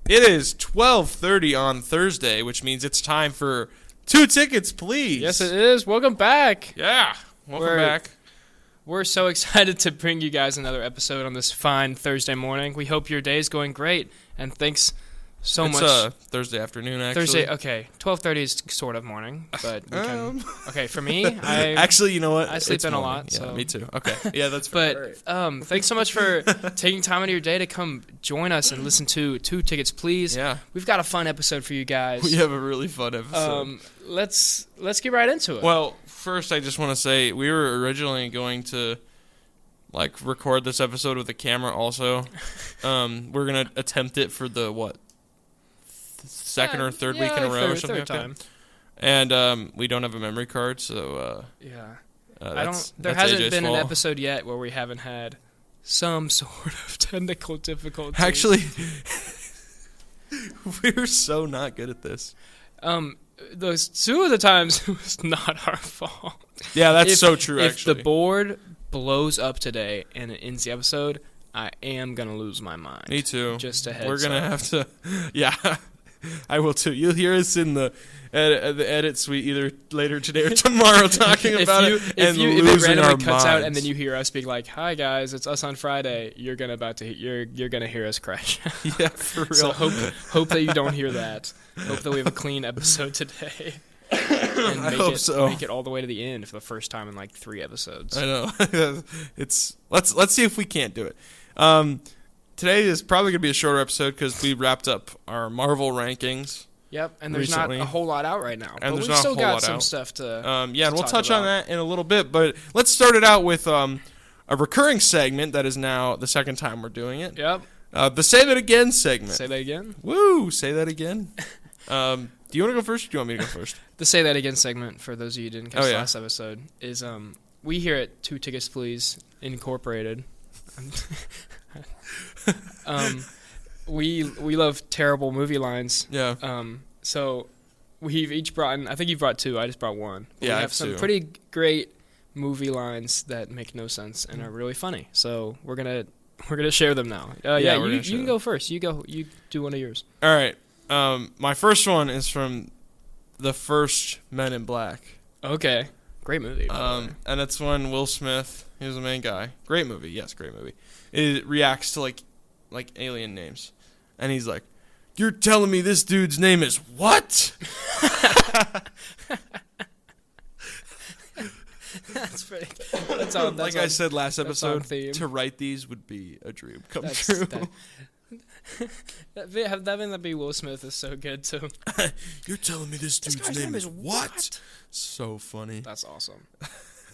It is 12:30 on Thursday, which means it's time for Two Tickets, Please. Yes, it is. Welcome back. Yeah, welcome back. We're so excited to bring you guys another episode on this fine Thursday morning. We hope your day is going great, and thanks so much. It's Thursday afternoon, actually. Thursday, okay. 12:30 is sort of morning, but we can. Okay, for me, I actually, you know what? I sleep It's in a morning. lot. Yeah, So. me too. Okay, yeah, that's fair. But thanks so much for taking time out of your day to come join us and listen to Two Tickets, Please. Yeah, we've got a fun episode for you guys. we have a really fun episode. Let's get right into it. Well, first, I just want to say we were originally going to record this episode with a camera. Also, we're gonna attempt it for the second or third week in a row or something third like time. that. And we don't have a memory card, so yeah. that's hasn't AJ's been fault. an episode yet where we haven't had some sort of technical difficulty. Actually, we're so not good at this. Those two of the times it was not our fault. Yeah, that's so true. If actually, the board blows up today and it ends the episode, I am gonna lose my mind. me too. Just a heads We're gonna up. have to. Yeah, I will too. You'll hear us in the edit suite either later today or tomorrow talking about it and if losing it randomly our cuts out and minds. then you hear us being like, "Hi guys, it's us on Friday," you're gonna hear us crash. Yeah, for real. So hope that you don't hear that. Hope that we have a clean episode today. And I hope so. Make it all the way to the end for the first time in 3 episodes. I know. Let's see if we can't do it. Today is probably gonna be a shorter episode because we wrapped up our Marvel rankings. Yep, and there's recently. not a whole lot out right now. And but there's we've not a still whole got lot some out. stuff to And we'll talk touch on about. that in a little bit. But let's start it out with a recurring segment that is now the second time we're doing it. Yep. The Say That Again segment. Say that again? Woo! Say that again. Do you want to go first or do you want me to go first? The Say That Again segment, for those of you who didn't catch Oh, the yeah. last episode, is we here at Two Tickets Please Incorporated. We love terrible movie lines. Yeah. So we've each brought, I think you brought 2, I just brought 1. But Yeah, I we have have some 2. pretty great movie lines that make no sense and are really funny. So we're gonna share them now. we're You gonna share can go first. You do one of yours. All right. My first one is from the first Men in Black. Okay. Great movie. by the way. And it's when Will Smith, he was the main guy. Great movie. Yes, great movie. It reacts to like alien names. And he's like, "You're telling me this dude's name is what?" That's pretty. That's all. Like I said last that's on episode, theme. to write these would be a dream come That's, true. having that be Will Smith is so good too. You're telling me this dude's guy's name is what? So funny. That's awesome,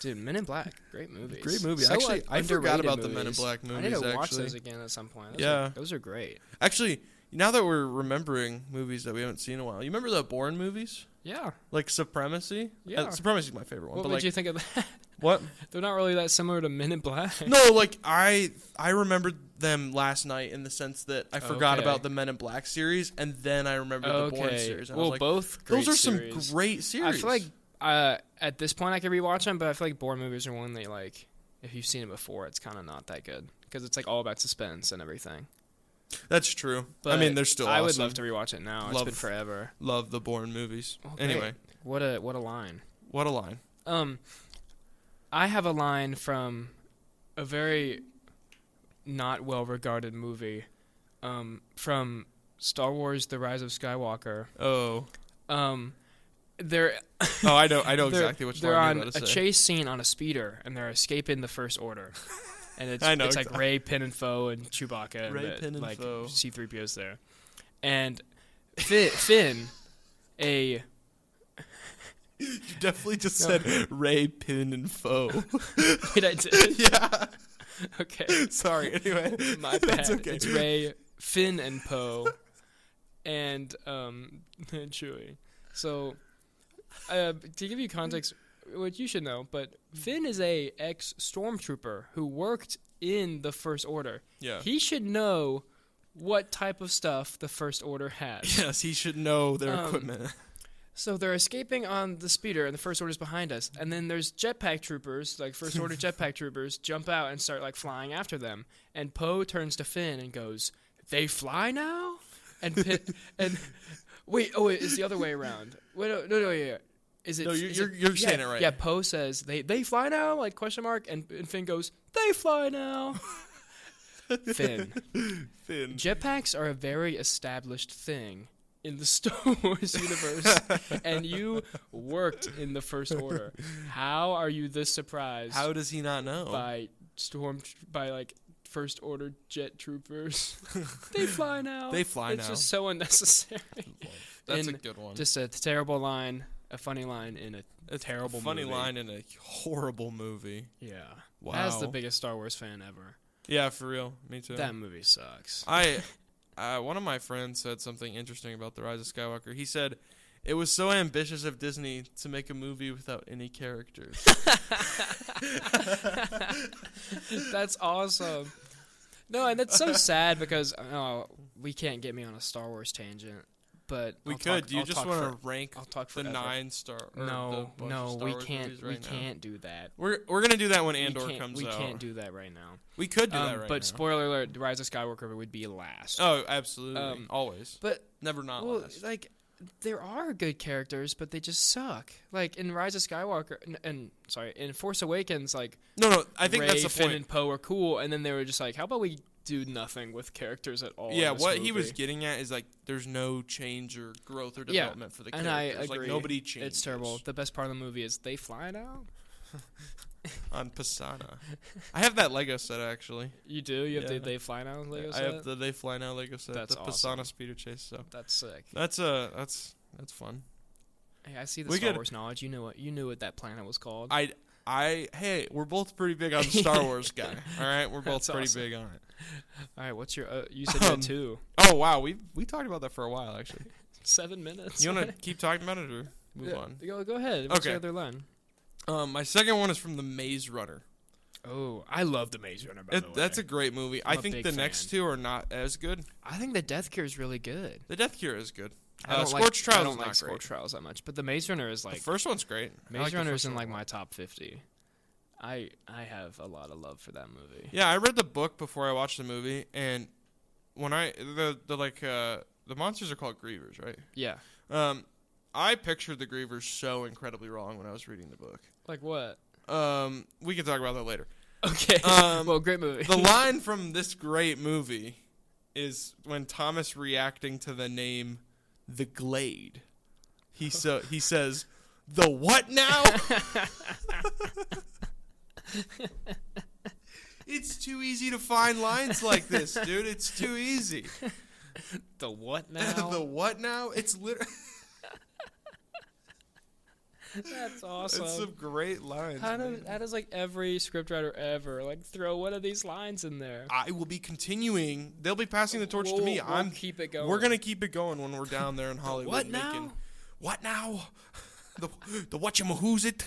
dude. Men in Black, great movies. Great movie. So, Actually, I forgot underrated about the Men in movies. Black I movies. need to watch actually, those again at some point. Yeah. Those are great. Actually, now that we're remembering movies that we haven't seen in a while, you remember the Bourne movies? Yeah. Like Supremacy? Yeah. Supremacy is my favorite one. What but would like, you think of that? what? They're not really that similar to Men in Black. No, like I remembered them last night in the sense that I forgot Okay. about the Men in Black series, and then I remembered the Bourne series. And I Well, was like, both great those are series. some great series. I feel like at this point I could rewatch them, but I feel like Bourne movies are one that if you've seen it before, it's kind of not that good because it's all about suspense and everything. That's true. But I mean, they're still awesome. I would love to rewatch it now. It's Love- been forever. Love the Bourne movies. Oh, great. Anyway, What a line. what a line. I have a line from a very not well regarded movie, from Star Wars: The Rise of Skywalker. Oh. They're Oh, I know they're, exactly what they're you're on about to a say. chase scene on a speeder, and they're escaping the First Order. And it's I know it's exactly. like Rey, Pin, and Foe, and Chewbacca, Rey, and Pin, and Foe. C-3PO's there, and Finn, You definitely just said Ray, Pin, and Foe. wait, I did. Yeah. Okay, Sorry. Anyway, my bad. That's okay. It's Rey, Finn, and Poe, and Chewie. So, to give you context, what you should know, but Finn is a ex-stormtrooper who worked in the First Order. Yeah. He should know what type of stuff the First Order has. Yes, he should know their equipment. So they're escaping on the speeder, and the First Order's behind us. And then there's jetpack troopers, like First Order jetpack troopers, jump out and start flying after them. And Poe turns to Finn and goes, "They fly now?" and wait, it's the other way around. Wait, no, yeah. Is it? No, is you're it, saying it right. Yeah, Poe says they fly now, like question mark, and Finn goes, they fly now. Finn. Jetpacks are a very established thing in the Star Wars universe, and you worked in the First Order. How are you this surprised? How does he not know? By like First Order jet troopers. They fly now. They fly it's now. just so unnecessary. That's a good one. Just a terrible line, a funny line in a terrible funny movie. line in a horrible movie. Yeah. Wow. As the biggest Star Wars fan ever. Yeah, for real. Me too. That movie sucks. One of my friends said something interesting about The Rise of Skywalker. He said, it was so ambitious of Disney to make a movie without any characters. That's awesome. No, and that's so sad because we can't get me on a Star Wars tangent. But we could. Do you just want to rank I'll talk the forever. 9-star? No, we can't. Right we now? can't do that. We're gonna do that when Andor comes out. We can't do that right now. We could do that right now. But spoiler alert: The Rise of Skywalker would be last. Oh, absolutely, always. But never not last. Like, there are good characters, but they just suck. Like in Rise of Skywalker, in Force Awakens, like no, I think Rey, that's the Finn, point. and Poe are cool, and then they were just like, how about we do nothing with characters at all? Yeah, in this what movie? he was getting at is like there's no change or growth or development for the characters. And I agree. Like nobody changes. It's terrible. The best part of the movie is they fly now. On Pisana. I have that Lego set actually. You do? You have the They Fly Now Lego set? I have the They Fly Now Lego set. That's the awesome. Pisana speeder chase. So that's sick. That's fun. Hey, I see the Star Wars knowledge. You knew what that planet was called. Hey, we're both pretty big on Star Wars guy. All right, we're both pretty big on it. All right, what's your? You said you had 2. Oh wow, we talked about that for a while actually. 7 minutes. You want to keep talking about it or move on? Go ahead. What's your other line? My second one is from The Maze Runner. Oh, I love The Maze Runner, by the way. That's a great movie. I think the next two are not as good. I think The Death Cure is really good. The Death Cure is good. Scorched Trials I don't is like not Scorched Trials that much, but The Maze Runner is like... The first one's great. Maze Runner is in like my top 50. I have a lot of love for that movie. Yeah, I read the book before I watched the movie, and when the monsters are called Grievers, right? Yeah. I pictured the Grievers so incredibly wrong when I was reading the book. Like what? We can talk about that later. Okay. Well, great movie. The line from this great movie is when Thomas reacting to the name The Glade. He says, "The what now?" It's too easy to find lines like this, dude. It's too easy. The what now? The what now? It's literally... That's awesome. It's some great lines. How does like every scriptwriter ever like throw one of these lines in there? I will be continuing. They'll be passing the torch to me. We'll keep it going. We're gonna keep it going when we're down there in Hollywood. What now? What now? The whatchamahoos it?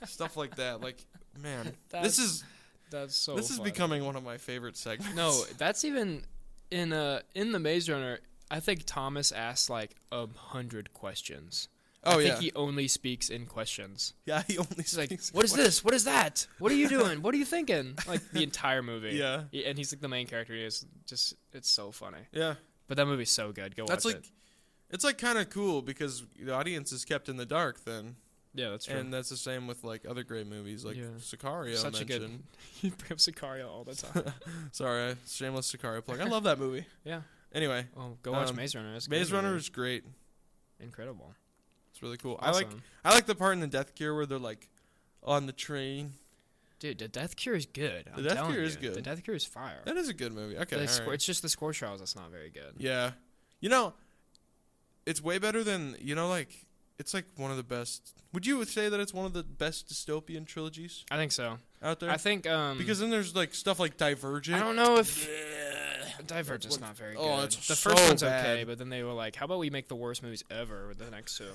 Stuff like that. Like, man, this is funny. becoming one of my favorite segments. No, that's even in the Maze Runner. I think Thomas asks like 100 questions. I think he only speaks in questions. Yeah, he only speaks like, in what is this? What is that? What are you doing? What are you thinking? Like the entire movie. Yeah. And he's like the main character. It's so funny. Yeah. But that movie's so good. Go watch it. It's like kind of cool because the audience is kept in the dark then. Yeah, that's true. And that's the same with like other great movies like Sicario. Such a good. You bring up Sicario all the time. Sorry, shameless Sicario plug. I love that movie. Yeah. Anyway. Well, go watch Maze Runner. Maze Runner is great. Incredible. It's really cool. Awesome. I like the part in the Death Cure where they're like on the train. Dude, the Death Cure is good. The Death Cure is good. The Death Cure is fire. That is a good movie. Okay, It's just the Scorched Trials that's not very good. Yeah. It's way better than, like, it's like one of the best. Would you say that it's one of the best dystopian trilogies? I think so. Out there? I think, because then there's, like, stuff like Divergent. I don't know if... Divergent's not very good. Oh, it's the so first one's bad. okay, but then they were like, how about we make the worst movies ever with the next two?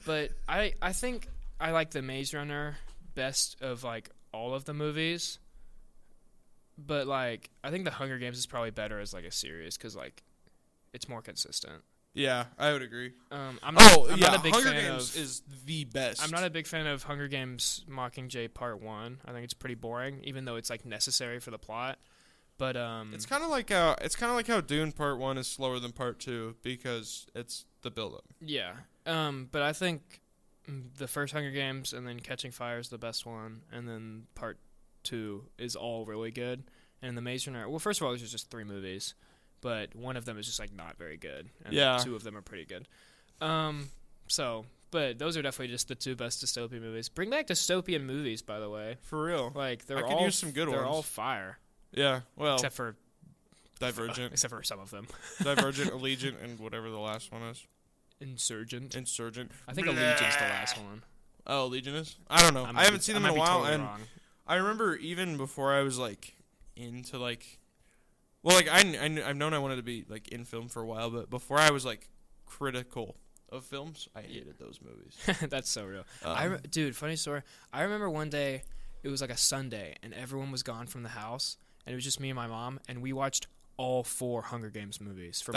But I think I like the Maze Runner best of, like, all of the movies. But, like, I think the Hunger Games is probably better as, like, a series because, like, it's more consistent. Yeah, I would agree. I'm not a big Hunger fan Games is the best. I'm not a big fan of Hunger Games Mockingjay Part 1. I think it's pretty boring, even though it's, like, necessary for the plot. But It's kind of like how Dune Part 1 is slower than Part 2 because it's the build up. yeah. But I think the first Hunger Games and then Catching Fire is the best one, and then Part 2 is all really good. And the Maze Runner, well, first of all, there's just 3 movies, but one of them is just like not very good, and Yeah. 2 of them are pretty good. But those are definitely just the 2 best dystopian movies. Bring back dystopian movies, by the way. For real. Like I could use some good they're ones. all fire, Yeah. Well, except for Divergent, some of them. Divergent, Allegiant, and whatever the last one is. Insurgent. Insurgent. I think Allegiant's the last one. Oh, Legion is? I don't know. I haven't seen them in a while, totally and wrong. I remember even before I was like into like, well, like I've known I wanted to be like in film for a while, but before I was like critical of films, I hated those movies. That's so real. Um, Dude, funny story. I remember one day, it was like a Sunday, and everyone was gone from the house, and it was just me and my mom, and we watched all 4 Hunger Games movies for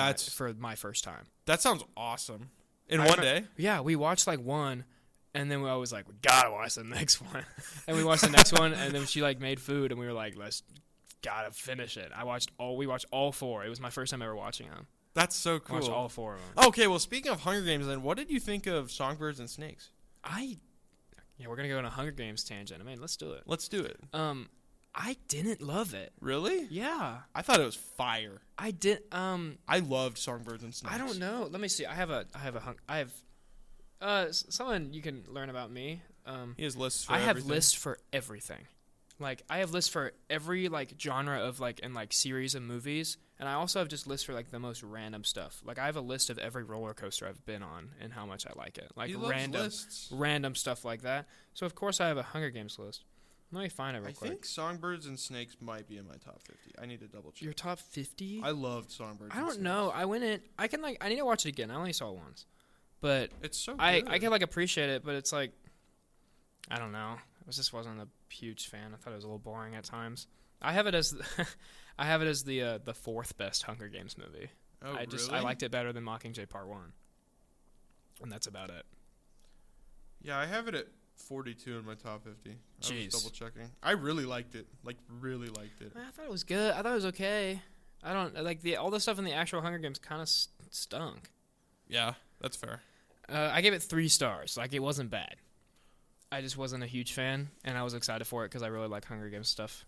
my first time. That sounds awesome. In one day? Yeah, we watched like one, and then I was like, we gotta watch the next one. And we watched the next one, and then she like made food, and we were like, gotta finish it. We watched all 4. It was my first time ever watching them. That's so I cool. watched all 4 of them. Okay, well, speaking of Hunger Games, then, what did you think of Songbirds and Snakes? Yeah, we're gonna go on a Hunger Games tangent. I mean, let's do it. Let's do it. I didn't love it. Really? Yeah, I thought it was fire. I did. I loved Songbirds and Snakes. I don't know. Let me see. I have someone you can learn about me. He has lists for I have everything. lists for everything. Like I have lists for every like genre of like and like series of movies, and I also have just lists for like the most random stuff. Like I have a list of every roller coaster I've been on and how much I like it. Like He loves lists. random stuff like that. So of course I have a Hunger Games list. Let me find it real I quick. think Songbirds and Snakes might be in my top 50. I need to double check. Your top 50? I loved Songbirds. I don't know. I went in. I need to watch it again. I only saw it once, but It's so good. I can like appreciate it. But it's like, I don't know. I just wasn't a huge fan. I thought it was a little boring at times. I have it as the 4th best Hunger Games movie. Oh, I liked it better than Mockingjay Part 1, and that's about it. Yeah, I have it at 42 in my top 50. I Jeez. was double checking. I really liked it. Like, really liked it. I thought it was good. I thought it was okay. I don't like all the stuff in the actual Hunger Games kind of stunk. Yeah, that's fair. I gave it 3 stars. Like it wasn't bad. I just wasn't a huge fan, and I was excited for it because I really like Hunger Games stuff.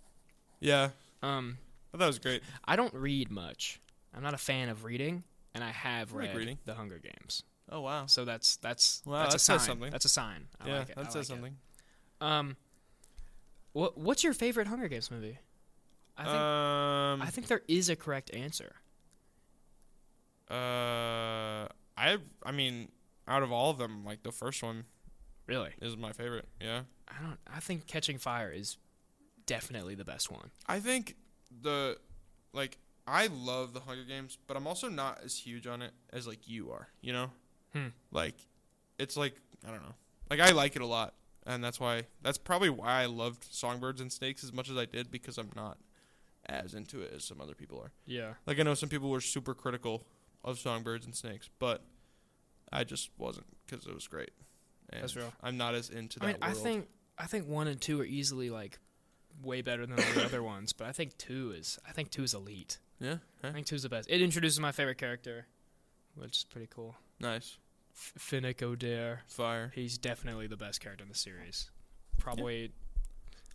Yeah, I I thought it was great. don't read much. I'm not a fan of reading, and I have I like read reading. the Hunger Games. Oh, wow. So that's Wow, that's that a sign. says something. That's a sign. I Yeah, like it. that I says like something. It. What's your favorite Hunger Games movie? I think there is a correct answer. I mean, out of all of them, like, the first one Really? is my favorite. Yeah. I think Catching Fire is definitely the best one. I think I love the Hunger Games, but I'm also not as huge on it as, like, you are, you know? Like, it's like, I don't know. Like, I like it a lot, and that's probably why I loved Songbirds and Snakes as much as I did, because I'm not as into it as some other people are. Yeah. Like, I know some people were super critical of Songbirds and Snakes, but I just wasn't, because it was great. And That's real. I'm not as into that world. I think 1 and 2 are easily like way better than all the other ones, but I think 2 is elite. Yeah? I think 2 is the best. It introduces my favorite character, which is pretty cool. Nice. Finnick Odair. Fire. He's definitely the best character in the series. Probably,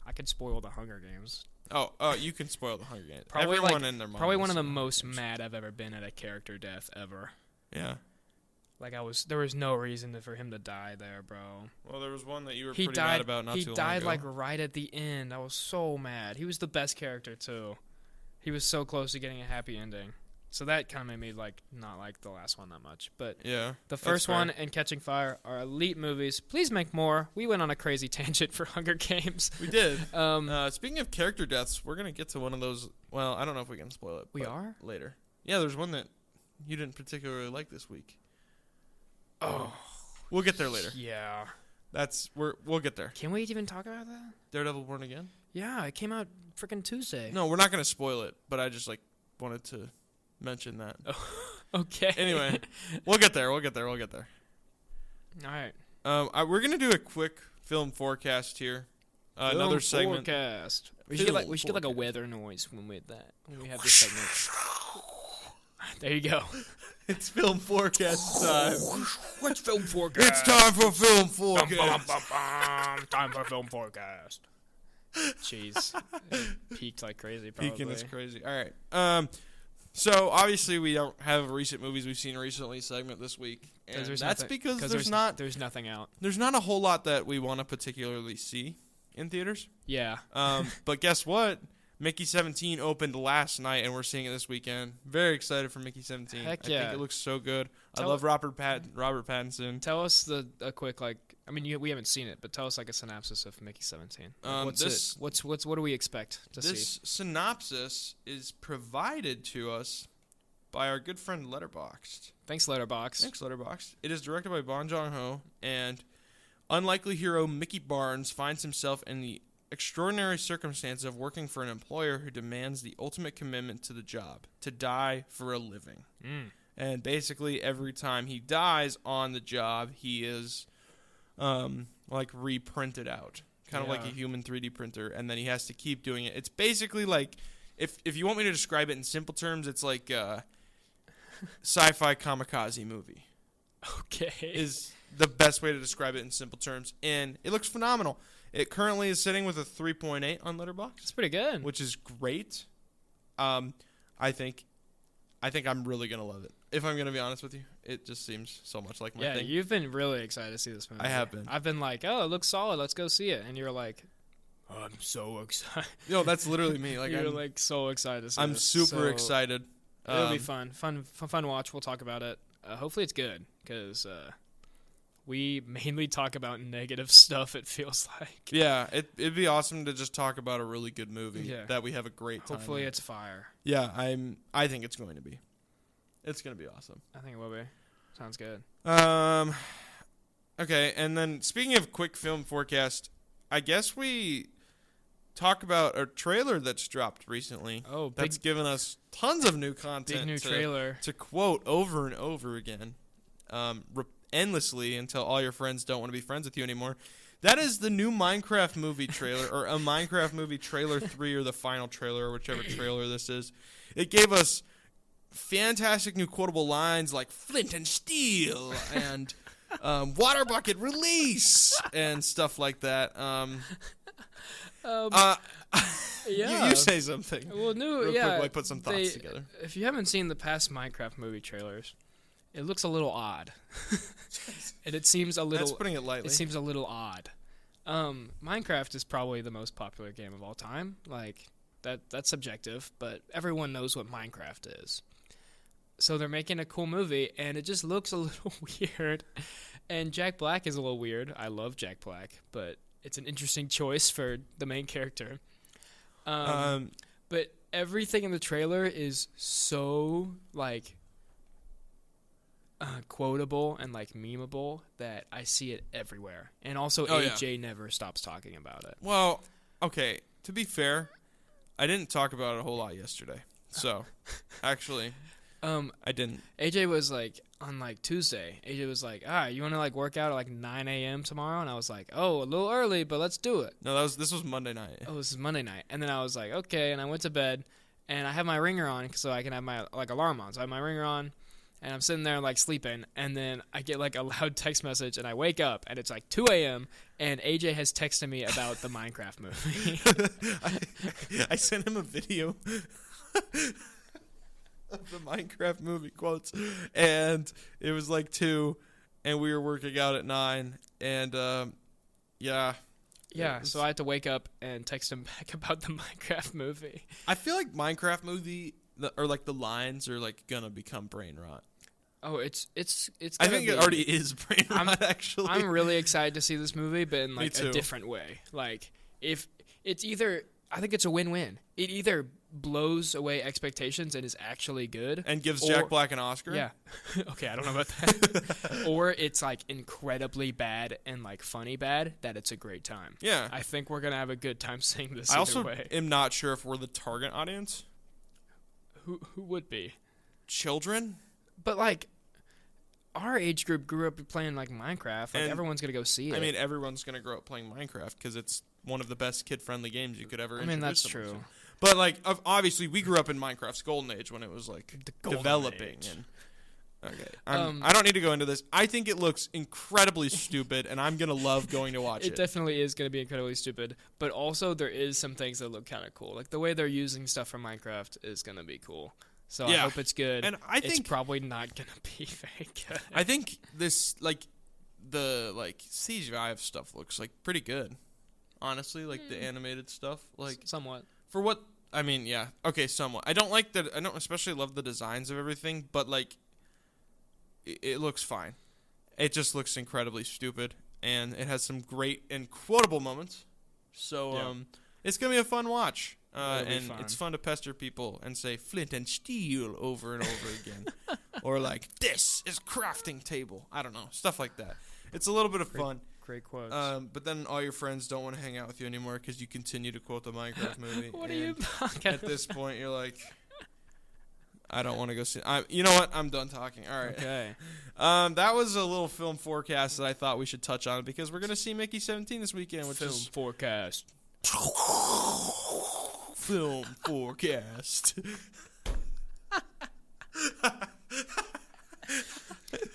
I could spoil the Hunger Games. Oh, you can spoil the Hunger Games. Probably Everyone and their mom probably has one of the seen most Hunger Games. mad I've ever been at a character death ever. Yeah. Like there was no reason for him to die there, bro. Well, there was one that you were He pretty died. mad about not He too long died ago. like right at the end. I was so mad. He was the best character too. He was so close to getting a happy ending. So that kind of made me like not like the last one that much. But Yeah. the that's first fair. one and Catching Fire are elite movies. Please make more. We went on a crazy tangent for Hunger Games. We did. Um, Speaking of character deaths, we're gonna get to one of those. Well, I don't know if we can spoil it. We but are? later. Yeah, there's one that you didn't particularly like this week. oh We'll get there later. yeah. We'll get there. Can we even talk about that? Daredevil Born Again. Yeah, it came out freaking Tuesday. No, we're not gonna spoil it, but I just like wanted to mention that. Okay. Anyway, we'll get there. All right. We're gonna do a quick film forecast here. another Film segment. Forecast. We Film should get like a forecast. weather noise when we have this segment. There you go. It's film forecast time. What's film forecast? It's time for film Bum, forecast. bum, bum. Time for film forecast. Jeez, it peaked like crazy. Probably. Peeking is crazy. All right. So obviously we don't have a recent movies we've seen recently segment this week, and that's because there's nothing out. There's not a whole lot that we want to particularly see in theaters. Yeah. But guess what? Mickey 17 opened last night, and we're seeing it this weekend. Very excited for Mickey 17. Heck I yeah. think it looks so good. I Tell- love Robert Pattinson. Tell us a quick we haven't seen it, but tell us like a synopsis of Mickey 17. What do we expect to see? This synopsis is provided to us by our good friend Letterboxd. Thanks, Letterboxd. Thanks, Letterboxd. It is directed by Bong Joon-ho, and unlikely hero Mickey Barnes finds himself in the extraordinary circumstance of working for an employer who demands the ultimate commitment to the job, to die for a living. And basically every time he dies on the job, he is like reprinted out, kind of like a human 3D printer, and then he has to keep doing it. It's basically like, if you want me to describe it in simple terms, it's like a sci-fi kamikaze movie. Okay. Is the best way to describe it in simple terms, and it looks phenomenal. It currently is sitting with a 3.8 on Letterboxd. It's pretty good. Which is great. I think I'm really gonna love it. If I'm gonna be honest with you, it just seems so much like my thing. You've been really excited to see this movie. I have been. I've been like, oh, it looks solid. Let's go see it. And you're like, oh, I'm so excited. No, that's literally me. Like you're like so excited to see I'm this. super So, excited. It'll be fun watch. We'll talk about it. Hopefully it's good because we mainly talk about negative stuff. It feels like. Yeah, it'd be awesome to just talk about a really good movie that we have a great time. Hopefully in. it's fire. Yeah, I think it's going to be. It's going to be awesome. I think it will be. Sounds good. Okay, and then speaking of quick film forecast, I guess we talk about a trailer that's dropped recently. Oh, that's given us tons of new content. Big new trailer to quote over and over again, endlessly until all your friends don't want to be friends with you anymore. That is the new Minecraft movie trailer, or a Minecraft movie trailer 3, or the final trailer, or whichever trailer this is. It gave us fantastic new quotable lines like "Flint and Steel" and "Water Bucket Release" and stuff like that. Yeah. You say something. Well, Real quick, while I put some thoughts together. If you haven't seen the past Minecraft movie trailers, it looks a little odd, and it seems a little. That's putting it lightly. It seems a little odd. Minecraft is probably the most popular game of all time. Like that's subjective, but everyone knows what Minecraft is. So they're making a cool movie, and it just looks a little weird. And Jack Black is a little weird. I love Jack Black, but it's an interesting choice for the main character. But everything in the trailer is so like quotable and like memeable that I see it everywhere. And also AJ never stops talking about it. Well, okay, to be fair, I didn't talk about it a whole lot yesterday. So, actually, I didn't. AJ was like, on like Tuesday, AJ was like, you want to like work out at like 9 a.m. tomorrow? And I was like, oh, a little early, but let's do it. No, this was Monday night. Oh, this is Monday night. And then I was like, okay. And I went to bed, and I have my ringer on so I can have my like alarm on. So I have my ringer on, and I'm sitting there like sleeping, and then I get like a loud text message, and I wake up, and it's like 2 a.m., and AJ has texted me about the Minecraft movie. I sent him a video of the Minecraft movie quotes, and it was like 2, and we were working out at 9, and yeah, so I had to wake up and text him back about the Minecraft movie. I feel like Minecraft movie, or like the lines are like gonna become brain rot. Oh, it's. I think it already is brain rot. Actually, I'm really excited to see this movie, but in like Me too. a different way. Like if it's either, I think it's a win-win. It either blows away expectations and is actually good, and gives Jack Black an Oscar. Yeah. Okay, I don't know about that. Or it's like incredibly bad and like funny bad that it's a great time. Yeah. I think we're gonna have a good time seeing this. I also way. am not sure if we're the target audience. Who would be? Children. But like, our age group grew up playing like Minecraft. Like And, everyone's gonna go see it. I mean, everyone's gonna grow up playing Minecraft because it's one of the best kid-friendly games you could ever. I mean, that's introduce someone true. to. But like, obviously, we grew up in Minecraft's golden age when it was like The golden developing. age. And I don't need to go into this. I think it looks incredibly stupid, and I'm gonna love going to watch it. It definitely is going to be incredibly stupid, but also there is some things that look kind of cool. Like the way they're using stuff from Minecraft is going to be cool. So I Yeah. hope it's good. And I think it's probably not going to be very good. I think this the CGI of stuff looks like pretty good. Honestly, like the animated stuff, like Somewhat. for what I mean, yeah, okay, somewhat. I don't like that. I don't especially love the designs of everything, but like, it looks fine. It just looks incredibly stupid, and it has some great and quotable moments. So Yeah. it's gonna be a fun watch, It'll be and fun. it's fun to pester people and say flint and steel over and over again, or like this is crafting table. I don't know, stuff like that. It's a little bit of fun. Great quotes. But then all your friends don't want to hang out with you anymore because you continue to quote the Minecraft movie. what are you and talking at this point, you're like, I don't want to go see. You know what? I'm done talking. All right. Okay. That was a little film forecast that I thought we should touch on because we're gonna see Mickey 17 this weekend, which Film is forecast. film forecast.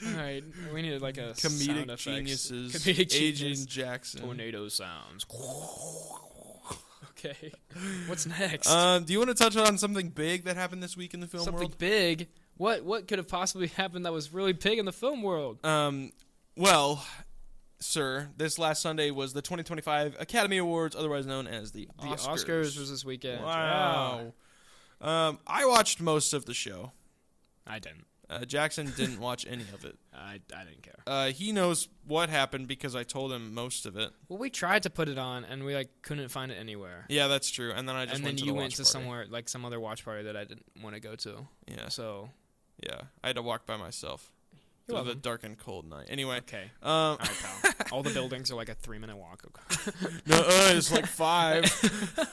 All right. We needed like a sound Comedic effects. geniuses. Comedic Agent genius. Jackson. Tornado sounds. Okay. What's next? Do you want to touch on something big that happened this week in the film Something world? big. What could have possibly happened that was really big in the film world? Well, sir, this last Sunday was the 2025 Academy Awards, otherwise known as the The Oscars. Oscars was this weekend. Wow. I watched most of the show. Yeah. I didn't. Jackson didn't watch any of it. I didn't care. He knows what happened because I told him most of it. Well, we tried to put it on and we couldn't find it anywhere. Yeah, that's true. And then I just And went then to you the went watch to party. somewhere like some other watch party that I didn't want to go to. Yeah, So yeah. I had to walk by myself You're through the welcome. dark and cold night. Anyway, okay. All right, pal. All the buildings are like a 3-minute walk. no, it's like 5.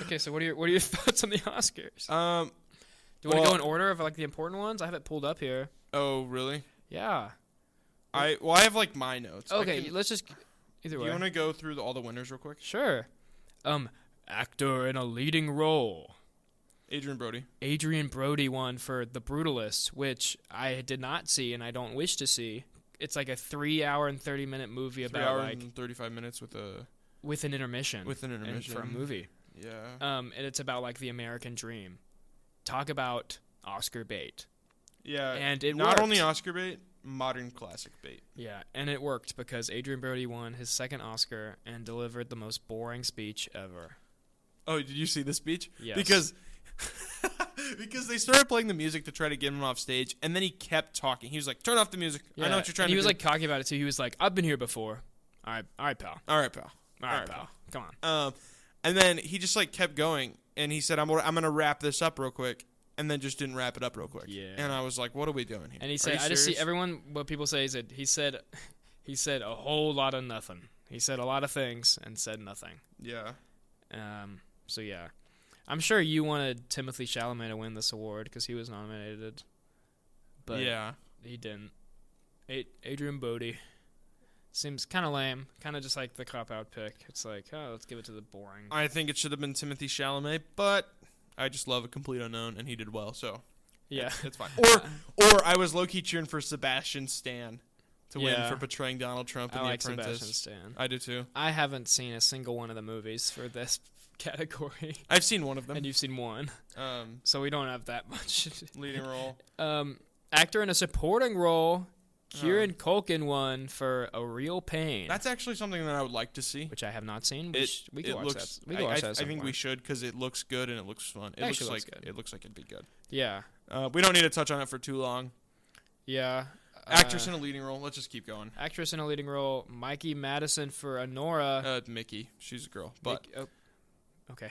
Okay, so what are your thoughts on the Oscars? Do you want to go in order of like the important ones? I have it pulled up here. Oh, really? Yeah. I have like my notes. Okay, let's just either Do way. you want to go through all the winners real quick? Sure. Actor in a leading role. Adrian Brody. Adrian Brody won for The Brutalist, which I did not see and I don't wish to see. It's like a 3-hour and 30-minute movie 3 about hours like and 35 minutes with an intermission. intermission. For a movie. Yeah. And it's about like the American dream. Talk about Oscar bait. Yeah. And it not worked. only Oscar bait, modern classic bait. Yeah, and it worked because Adrian Brody won his second Oscar and delivered the most boring speech ever. Oh, did you see the speech? Yes. Because they started playing the music to try to get him off stage, and then he kept talking. He was like, "Turn off the music. I know what you're trying and to do." he was like cocky about it too. He was like, "I've been here before. All right, pal. "All right, pal. All right, pal. Come on." And then he just like kept going, and he said, "I'm gonna wrap this up real quick," and then just didn't wrap it up real quick. Yeah. And I was like, "What are we doing here?" And he Are said, you "I just see serious?" everyone. What people say is that he said a whole lot of nothing. He said a lot of things and said nothing. Yeah. So yeah, I'm sure you wanted Timothée Chalamet to win this award because he was nominated, but yeah. he didn't. Adrian Brody seems kind of lame, kind of just like the cop-out pick. It's like, oh, let's give it to the boring. I think it should have been Timothée Chalamet, but I just love a complete unknown, and he did well, so Yeah, it's fine. Or I was low-key cheering for Sebastian Stan to win Yeah. for portraying Donald Trump in I The like Apprentice. Sebastian Stan. I do too. I haven't seen a single one of the movies for this category, I've seen one of them. and you've seen one, Um, so we don't have that much. leading role. Actor in a supporting role, Kieran Culkin won for A Real Pain, That's actually something that I would like to see. which I have not seen. We It can watch looks. that. We can watch that. I at some think we point. should because it looks good and it looks fun. It Actually looks looks like good. it looks like it'd be good. Yeah, We don't need to touch on it for too long. yeah. Actress in a leading role. Let's just keep going. Actress in a leading role, Mikey Madison for Honora. Mickey. She's a girl, but Okay.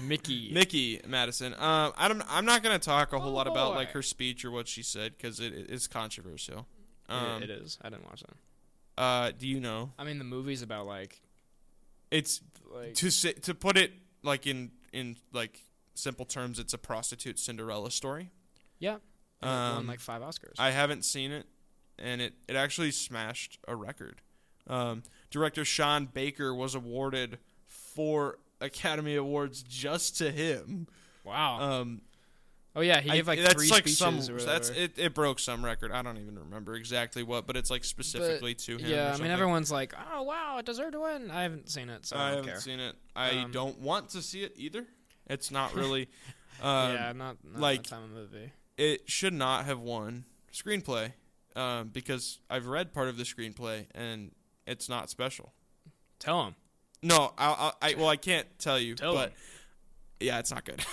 Mickey. Mickey Madison. I'm not gonna talk a whole lot about boy. like her speech or what she said because it's controversial. It is. I didn't watch that. Do you know? I mean, the movie's about like It's to put it like in like simple terms. It's a prostitute Cinderella story. yeah. And it won Um, like 5 Oscars. I haven't seen it, and it actually smashed a record. Director Sean Baker was awarded 4 Academy Awards just to him. Wow. Oh yeah, he gave like that's 3 like speeches or that's whatever. it broke some record. I don't even remember exactly what, but it's like specifically to him. Yeah, or I something. mean everyone's like, "Oh wow, it deserved to win." I haven't seen it, so I don't haven't care. seen it. I don't want to see it either. It's not really. Yeah, not like, my time of movie. It should not have won screenplay, because I've read part of the screenplay and it's not special. Tell him. No, I can't tell you, Tell but him. yeah, it's not good.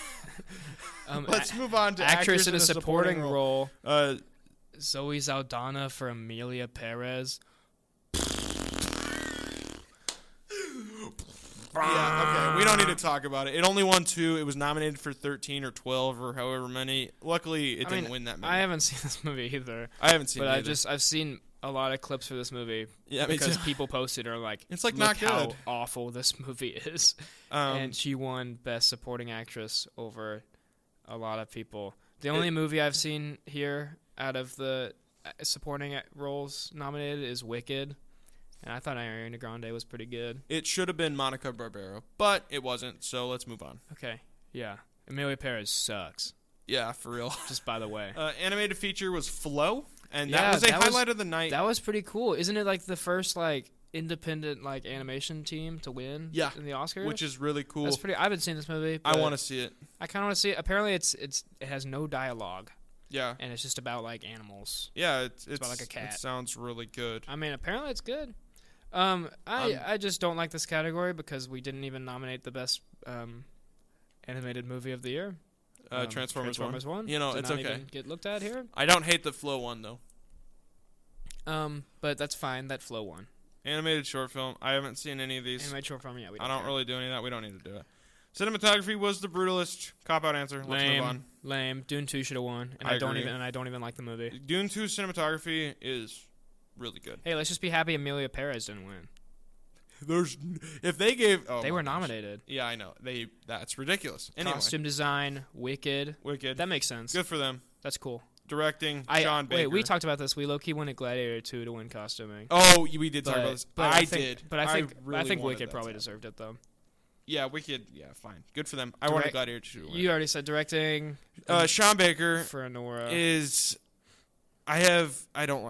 Um, Let's move on to actress in a supporting role. Zoe Saldana for Amelia Perez. Yeah, okay. We don't need to talk about it. It only won 2. It was nominated for 13 or 12 or however many. Luckily, it didn't win that many. I haven't seen this movie either. I haven't seen but it either. I've seen a lot of clips for this movie. Yeah, me because too. people posted are like, It's like look not how good. awful this movie is. And she won Best Supporting Actress over a lot of people. The only movie I've seen here out of the supporting roles nominated is Wicked. And I thought Ariana Grande was pretty good. It should have been Monica Barbero, but it wasn't, so let's move on. Okay, yeah. Amelia Perez sucks, Yeah, for real. just by the way. Animated feature was Flow, and Yeah, that was a that was- highlight of the night. That was pretty cool. Isn't it like the first like independent like animation team to win Yeah, in the Oscars? which is really cool. That's pretty. I haven't seen this movie. I but want to see it. I kind of want to see it. Apparently, it has no dialogue, Yeah. and it's just about like animals. Yeah, it's about like a cat. It sounds really good. I mean, apparently it's good. I just don't like this category because we didn't even nominate the best animated movie of the year. Transformers 1. You know, Did it's not okay. even get looked at here. I don't hate the Flow one though. But that's fine. That Flow won. Animated short film. I haven't seen any of these. Animated short film. Yeah, we I don't care. really do any of that. We don't need to do it. Cinematography was The Brutalist. Cop out answer. Let's move on. Lame. Dune 2 should have won, and I I don't agree. even like the movie. Dune 2 cinematography is really good. Hey, let's just be happy Amelia Perez didn't win. If they gave They were nominated. Yeah, I know. That's ridiculous. Anyway, Costume design, Wicked. Wicked. That makes sense. Good for them. That's cool. Directing Sean Baker. Wait, we talked about this. We low-key wanted Gladiator 2 to win costuming. Oh, we did talk about this. I think really Wicked wanted probably that. deserved it though. Yeah, Wicked. Yeah, fine. Good for them. I wanted Gladiator 2 to win. You already said directing. Sean Baker for Nora is. I don't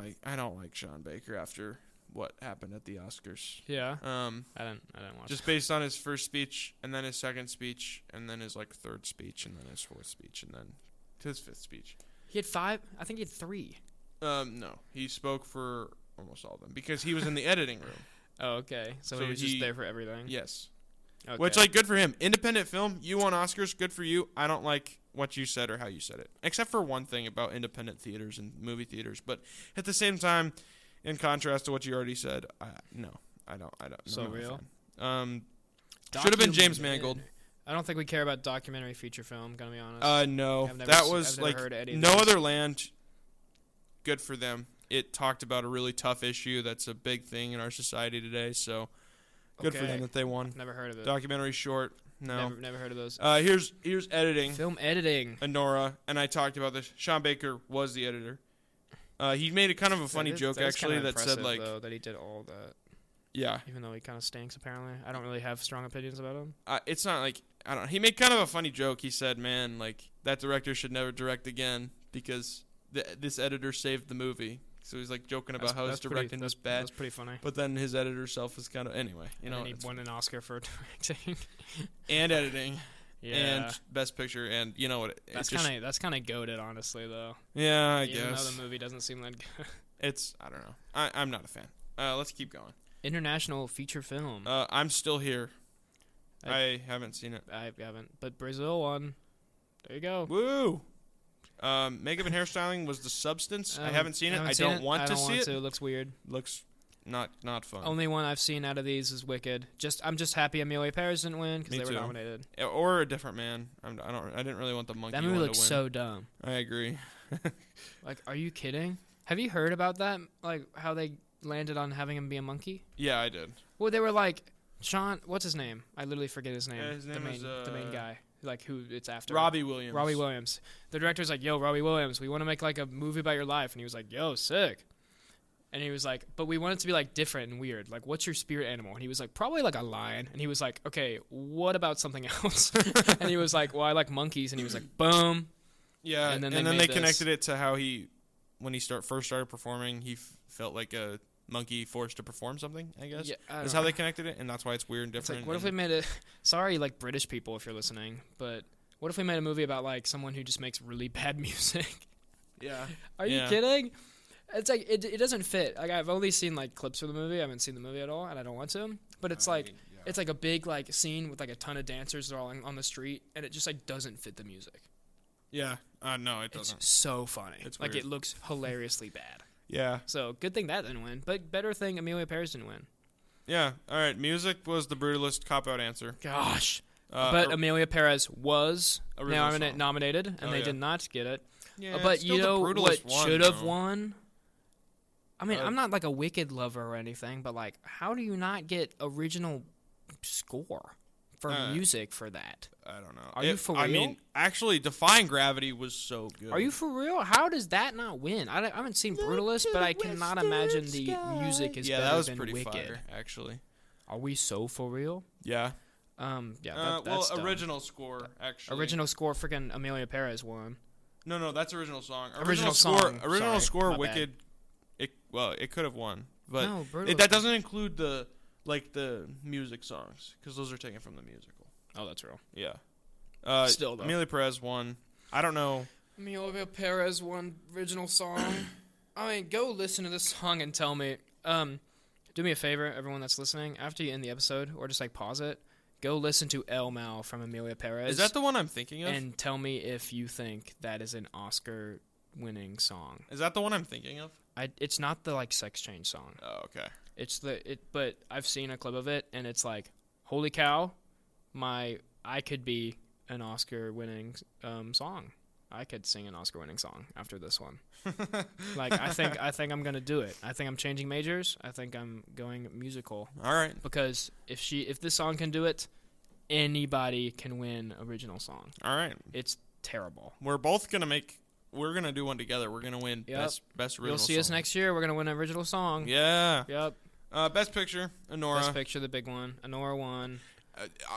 like Sean Baker after what happened at the Oscars. Yeah. I didn't watch. Just based on his first speech, and then his second speech, and then his third speech, and then his fourth speech, and then his fifth speech. He had 5. I think he had 3. No, he spoke for almost all of them because he was in the editing room. Oh, okay. So So he was he- just there for everything. Yes. Okay. Which, good for him. Independent film, you won Oscars, good for you. I don't like what you said or how you said it. Except for one thing about independent theaters and movie theaters. But at the same time, in contrast to what you already said, no, I don't. So I'm not a real? fan. Should have been James Mangold. I don't think we care about documentary feature film. Gonna be honest. No. I've never That se- was I've never heard of any of No these. Other Land. Good for them. It talked about a really tough issue that's a big thing in our society today. So good for Okay. them that they won. Never heard of it. Documentary short. No. Never heard of those. Here's editing. Film editing. Nora, and I talked about this. Sean Baker was the editor. He made a kind of a funny joke actually that said though, that he did all that, yeah, even though he kind of stinks. Apparently, I don't really have strong opinions about him. it's not like I don't. He made kind of a funny joke. He said, "Man, that director should never direct again because this editor saved the movie." So he's joking about how his directing was bad. That's pretty funny. But then his editor self is kind of anyway. And then he won an Oscar for directing and editing. Yeah, And best picture, and you know what? that's kind of goated, honestly, though. Yeah, I Even guess though the movie doesn't seem that good. I don't know. I'm not a fan. Let's keep going. International feature film. I'm still here. I- I haven't seen it. I haven't, but Brazil won. There you go. Woo! Makeup and hairstyling was The Substance. I haven't seen it. I seen don't want to see it. It looks weird. Looks not fun. Only one I've seen out of these is Wicked. I'm just happy Amelia Perez didn't win because Me they were too. nominated. Or A Different Man. I didn't really want the monkey That movie one looks to win. so dumb. I agree. Are you kidding? Have you heard about that? How they landed on having him be a monkey? Yeah, I did. Well, they were like, Sean, what's his name? I literally forget his name. Yeah, his name is, the main guy, who it's after. Robbie Williams. Robbie Williams. The director's like, yo, Robbie Williams, we want to make a movie about your life, and he was like, yo, sick. And he was like, but we want it to be like different and weird. Like, what's your spirit animal? And he was like, probably like a lion. And he was like, okay, what about something else? And he was like, well, I like monkeys. And he was like, boom. Yeah, And then they made connected it to how when he first started performing, he felt like a monkey forced to perform something, I guess. Yeah, That's how they connected it, and that's why it's weird and It's different. like, what if we made a... Sorry, like, British people, if you're listening, but what if we made a movie about, like, someone who just makes really bad music? Yeah. Are you kidding? It's like, it doesn't fit. Like, I've only seen, like, clips of the movie. I haven't seen the movie at all, and I don't want to. But it's it's like a big, like, scene with, like, a ton of dancers that are all on the street, and it just, like, doesn't fit the music. Yeah. No, it doesn't. It's so funny. It's like, weird. it looks hilariously bad. Yeah. So, good thing that didn't win. But better thing Amelia Paris didn't win. Yeah. All right. Music was the brutalist cop-out answer. Gosh. But Amelia Perez was Original nominated, and they yeah. did not get it. Yeah, But still you know the what brutalist won, should have though. won? I mean, I'm not like a Wicked lover or anything, but like, how do you not get original score for music for that? I don't know. Are you for real? I mean, actually, Defying Gravity was so good. Are you for real? How does that not win? I haven't seen Brutalist, but I cannot imagine the music is better that was than pretty Wicked. fire, actually. Are we so for real? Yeah. That's dumb. original score, actually. Original score, freaking Amelia Perez won. No, that's original song. Original score. song. Original Sorry, score. my Wicked. It could have won, but No, Brutalist. that doesn't include the music songs because those are taken from the musical. Oh, that's real. Yeah. Still, though. Amelia Perez won. I don't know. Amelia Perez won original song. I mean, go listen to this song and tell me. Do me a favor, everyone that's listening. After you end the episode, or just like pause it, go listen to El Mal from Amelia Perez. Is that the one I'm thinking of? And tell me if you think that is an Oscar-winning song. Is that the one I'm thinking of? It's not the like Sex Change song. Oh, okay. But I've seen a clip of it, and it's like, holy cow, I could be an Oscar-winning song. I could sing an Oscar-winning song after this one. Like, I think I'm gonna do it. I think I'm changing majors. I think I'm going musical. All right. Because if this song can do it, anybody can win original song. All right. It's terrible. We're gonna do one together. We're gonna win best original. You'll see song. us next year. We're gonna win an original song. Yeah. Yep. Best picture, Anora. Best picture, the big one. Anora won.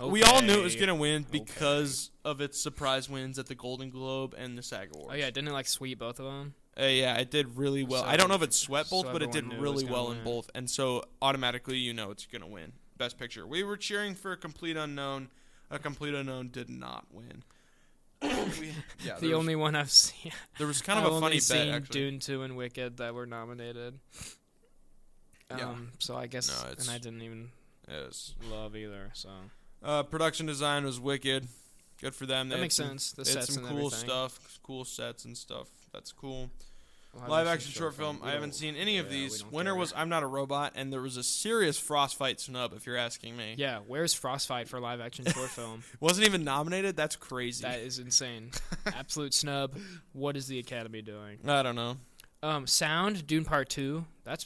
We all knew it was gonna win because of its surprise wins at the Golden Globe and the SAG Awards. Oh yeah, didn't it like sweep both of them? Yeah, it did really well. So- I don't know if it swept both, so but it did everyone knew it was really gonna well in win. both, and so automatically you know it's gonna win Best Picture. We were cheering for A Complete Unknown. A Complete Unknown did not win. The only one I've seen. There was kind of I've a funny only bet seen actually. Dune 2 and Wicked that were nominated. Yeah. So I guess, No, and I didn't even Yes. love either. So Production design was wicked. Good for them. that They makes had some- sense. The they had sets some and cool everything. stuff, cool sets and stuff. That's cool. Live Live action short film. I haven't seen any of yeah, we these. don't Winner care. was I'm Not a Robot, and there was a serious Frostfight snub, if you're asking me. Yeah, where's Frostfight for live action short film? Wasn't even nominated? That's crazy. That is insane. Absolute snub. What is the Academy doing? I don't know. Sound Dune Part 2. That's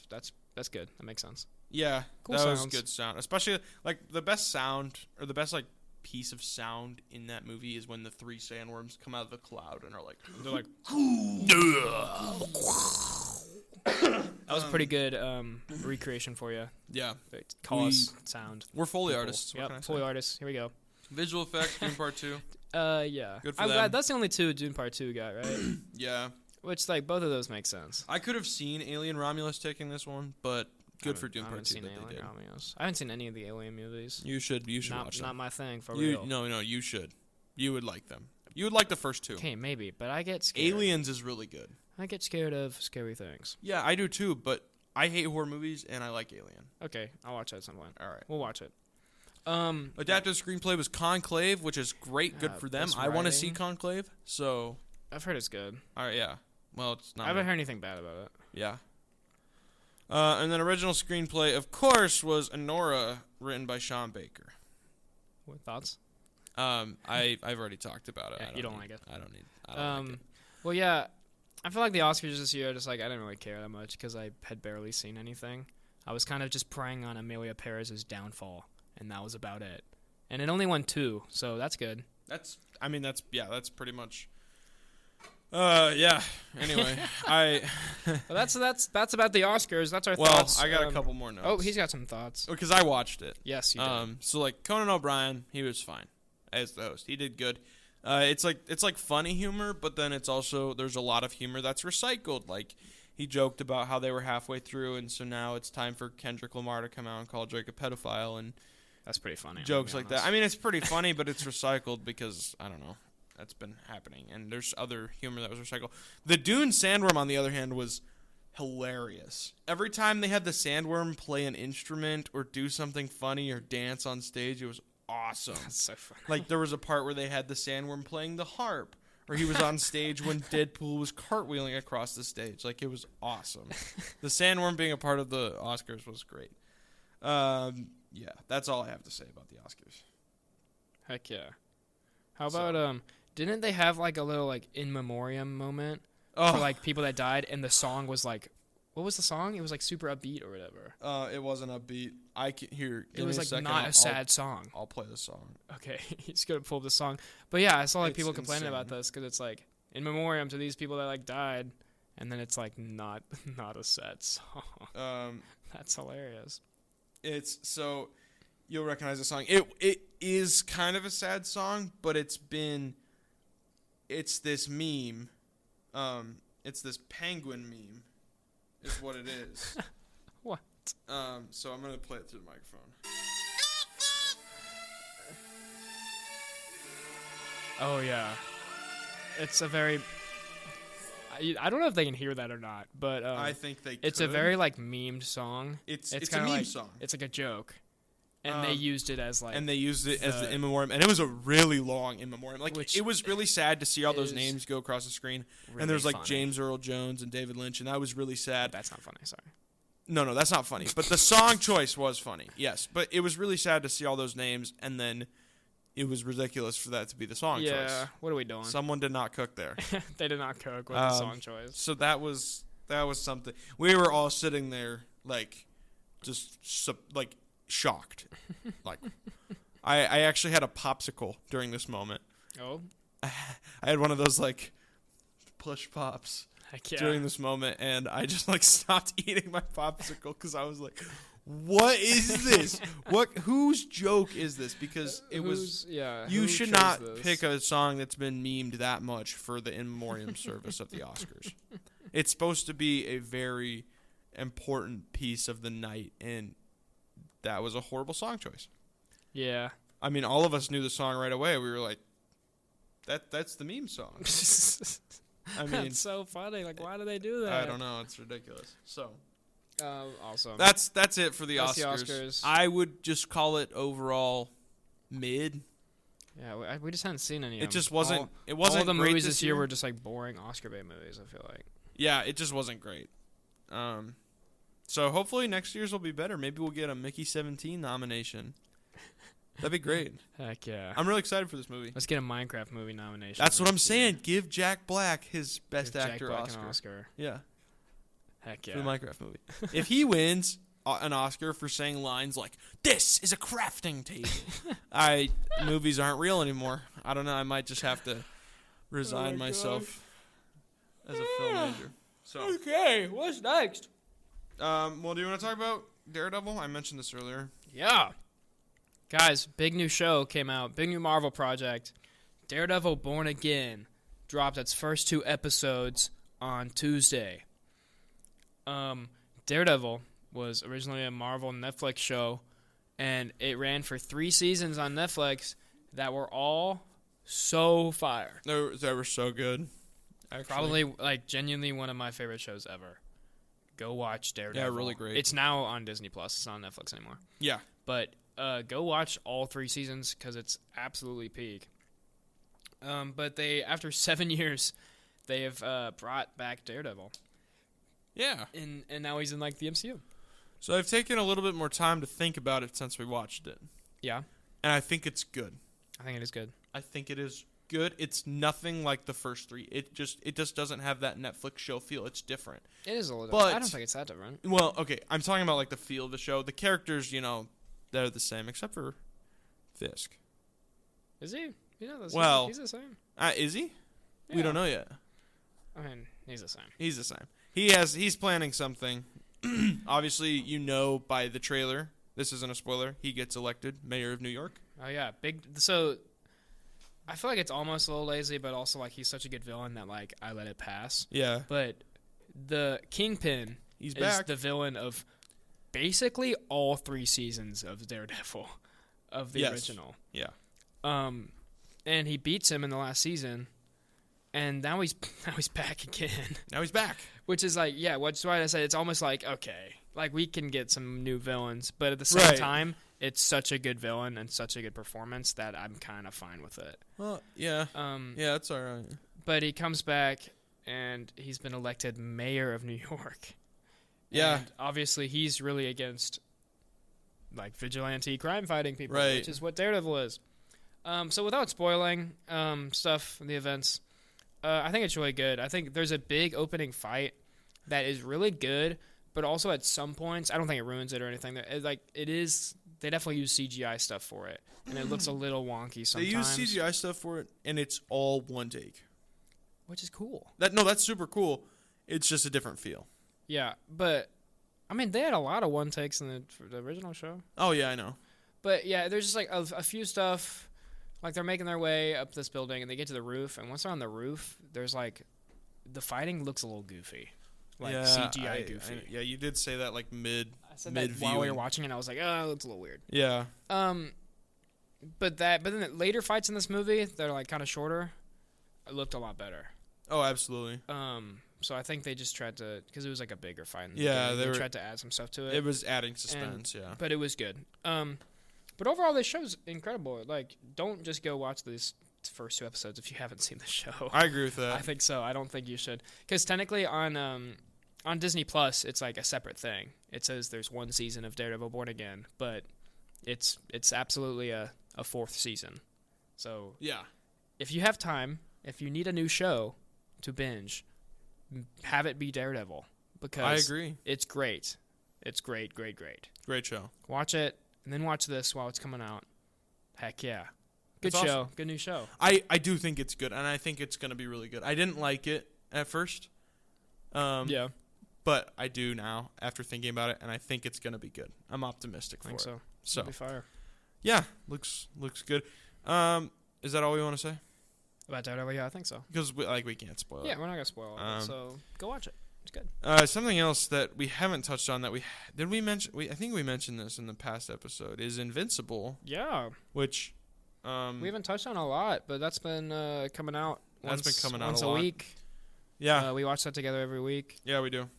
good. That makes sense. Yeah, Cool that was sounds. good sound. Especially, like, the best sound, or the best, like, piece of sound in that movie is when the three sandworms come out of the cloud and are like, They're like, that was a pretty good recreation for you. yeah. Call us sound. We're Foley people. artists. What can I Yep, say? Foley artists. Here we go. Visual effects, Dune Part 2. Yeah. Good for I'm them. glad that's the only two Dune Part 2 got, right? Yeah. Which, like, both of those make sense. I could have seen Alien Romulus taking this one, but good for Dune I Part haven't 2 seen that they Alien did. Romulus. I haven't seen any of the Alien movies. You should not watch not them. my thing, for real. No, you should. You would like them. You would like the first two. Okay, maybe, but I get scared. Aliens is really good. I get scared of scary things. Yeah, I do too, but I hate horror movies and I like Alien. Okay, I'll watch that at some point. All right. We'll watch it. Adapted screenplay was Conclave, which is great. Good for them. best I want to writing. see Conclave. So, I've heard it's good. all right, yeah. Well, it's not. I haven't heard anything bad about it. Yeah. And then original screenplay, of course, was Anora, written by Sean Baker. What thoughts? I've already talked about it. Yeah, you don't like it. I don't like it. Well, yeah, I feel like the Oscars this year, just like I didn't really care that much because I had barely seen anything. I was kind of just preying on Amelia Perez's downfall, and that was about it. And it only won 2, so that's good. That's pretty much. Yeah, Anyway, Well, that's about the Oscars. That's our well, thoughts. I got a couple more notes. Oh, he's got some thoughts. because I watched it. Yes, you did. So like Conan O'Brien, he was fine as the host. He did good. It's like funny humor, but then it's also there's a lot of humor that's recycled. Like he joked about how they were halfway through, and so now it's time for Kendrick Lamar to come out and call Drake a pedophile and That's pretty funny. jokes like that. I mean, it's pretty funny, but it's recycled because I don't know. That's been happening, and there's other humor that was recycled. The Dune sandworm, on the other hand, was hilarious. Every time they had the sandworm play an instrument or do something funny or dance on stage, it was awesome. That's so funny. Like there was a part where they had the sandworm playing the harp, or he was on stage when Deadpool was cartwheeling across the stage. Like it was awesome. The sandworm being a part of the Oscars was great. Yeah, that's all I have to say about the Oscars. Heck yeah. How about didn't they have like a little like in memoriam moment for like people that died, and the song was like, what was the song? It was like super upbeat or whatever. It wasn't upbeat. I can hear. It was like not a sad song. I'll play the song. Okay, he's gonna pull up the song. But yeah, I saw like It's people complaining about insane. this because it's like in memoriam to these people that like died, and then it's like not a sad song. That's hilarious. It's so you'll recognize the song. It is kind of a sad song, but it's this meme. It's this penguin meme, is what it is. What? So I'm gonna play it through the microphone. Oh yeah, it's a very. I don't know if they can hear that or not, but I think they. it's a could. very like memed song. It's It's a kinda meme like, song. It's like a joke, and they used it as like. And they used it as the the- in memoriam, and it was a really long in memoriam. Like Which it was really sad to see all those is names go across the screen. really And there's like funny. James Earl Jones and David Lynch, and that was really sad. That's not funny. Sorry. No, that's not funny. But the song choice was funny. Yes, but it was really sad to see all those names, and then it was ridiculous for that to be the song Yeah. choice. What are we doing? Someone did not cook there. They did not cook with the song choice. So that was something. We were all sitting there like just like shocked. Like I actually had a popsicle during this moment. Oh. I had one of those like push pops Heck yeah. during this moment, and I just like stopped eating my popsicle because I was like, "What is this? Whose joke is this?" Because it was. Yeah. You who should chose not this? pick a song that's been memed that much for the in memoriam service of the Oscars. It's supposed to be a very important piece of the night, and that was a horrible song choice. Yeah. I mean, all of us knew the song right away. We were like, "That's the meme song." I mean, That's so funny. Like, why do they do that? I don't know. It's ridiculous. So Awesome. that's it for the That's the Oscars. Oscars. I would just call it overall mid. Yeah, we just hadn't seen any. It just wasn't. It wasn't. All the great movies this year were just like boring Oscar bait movies. I feel like. Yeah, it just wasn't great. So hopefully next year's will be better. Maybe we'll get a Mickey 17 nomination. That'd be great. Heck yeah. I'm really excited for this movie. Let's get a Minecraft movie nomination. That's for what I'm next year. saying. Give Jack Black his Best Give Jack Actor Black Oscar. an Oscar. Yeah, Heck for yeah. the Minecraft movie. If he wins an Oscar for saying lines like "This is a crafting table," movies aren't real anymore. I don't know. I might just have to resign my myself as a film major. So, Okay, what's next? well, do you want to talk about Daredevil? I mentioned this earlier. Yeah. Guys, big new show came out. Big new Marvel project. Daredevil Born Again dropped its first 2 episodes on Tuesday. Daredevil was originally a Marvel Netflix show, and it ran for 3 seasons on Netflix that were all so fire. They were so good. Actually. Probably, like, genuinely one of my favorite shows ever. Go watch Daredevil. Yeah, really great. It's now on Disney+. It's not on Netflix anymore. Yeah. But go watch all 3 seasons because it's absolutely peak. But after 7 years, they have brought back Daredevil. Yeah. And now he's in, like, the MCU. So I've taken a little bit more time to think about it since we watched it. Yeah. And I think it's good. I think it is good. I think it is good. It's nothing like the first 3. It just doesn't have that Netflix show feel. It's different. It is a little But- different. I don't think it's that different. Well, okay, I'm talking about like the feel of the show. The characters, they're the same except for Fisk. Is he? Well- he's the same. Is he? We Yeah. don't know yet. I mean, he's the same. He's the same. He's planning something. Obviously, you know by the trailer. This isn't a spoiler. He gets elected mayor of New York. Oh yeah, big. So I feel like it's almost a little lazy, but also like he's such a good villain that like I let it pass. Yeah. But the Kingpin He's is back. the villain of basically all 3 seasons of Daredevil, of the original. Yeah. And he beats him in the last season, and now he's back again. Now he's back. Which is like, yeah, which is why I said it's almost like, okay, like we can get some new villains, but at the same time, it's such a good villain and such a good performance that I'm kind of fine with it. Well, yeah. Yeah, that's all right. But he comes back, and he's been elected mayor of New York. Yeah. And obviously, he's really against, like, vigilante crime-fighting people, Right. which is what Daredevil is. So without spoiling stuff, the events, I think it's really good. I think there's a big opening fight that is really good, but also at some points, I don't think it ruins it or anything. They definitely use CGI stuff for it, and it looks a little wonky sometimes. They use CGI stuff for it, and it's all one take. Which is cool. That's super cool. It's just a different feel. Yeah, but, I mean, they had a lot of one takes in the original show. Oh, yeah, I know. But, yeah, there's just, like, a few stuff. Like, they're making their way up this building, and they get to the roof, and once they're on the roof, there's, like, the fighting looks a little goofy. Like, yeah, CGI goofy. yeah, you did say that, like, mid I said that while we were watching it, I was like, oh, it looks a little weird. Yeah. But then the later fights in this movie, that are, like, kind of shorter, it looked a lot better. Oh, absolutely. So I think they just tried to, because it was, like, a bigger fight. Yeah, they tried to add some stuff to it. It was adding suspense, yeah. But it was good. But overall, this show's incredible. Like, don't just go watch these first 2 episodes if you haven't seen the show. I agree with that. I think so. I don't think you should, because technically on Disney Plus, it's like a separate thing. It says there's 1 season of Daredevil Born Again, but it's absolutely a 4th season. So yeah, if you have time, if you need a new show to binge, have it be Daredevil, because I agree. It's great. It's great. Great show. Watch it. And then watch this while it's coming out. Heck yeah. Good That's show. awesome. Good new show. I do think it's good, and I think it's going to be really good. I didn't like it at first. Yeah. But I do now after thinking about it, and I think it's going to be good. I'm optimistic for I think it. so. So, It'll be fire. yeah, looks good. Is that all we want to say? About Daredevil? Yeah, I think so. Because we can't spoil it. Yeah, we're not going to spoil it. So go watch it. It's good. Something else that we haven't touched on that we mention. I think we mentioned this in the past episode is Invincible, Yeah. which We haven't touched on a lot, but that's been coming out once a lot. week. Yeah. We watch that together every week. Yeah, we do.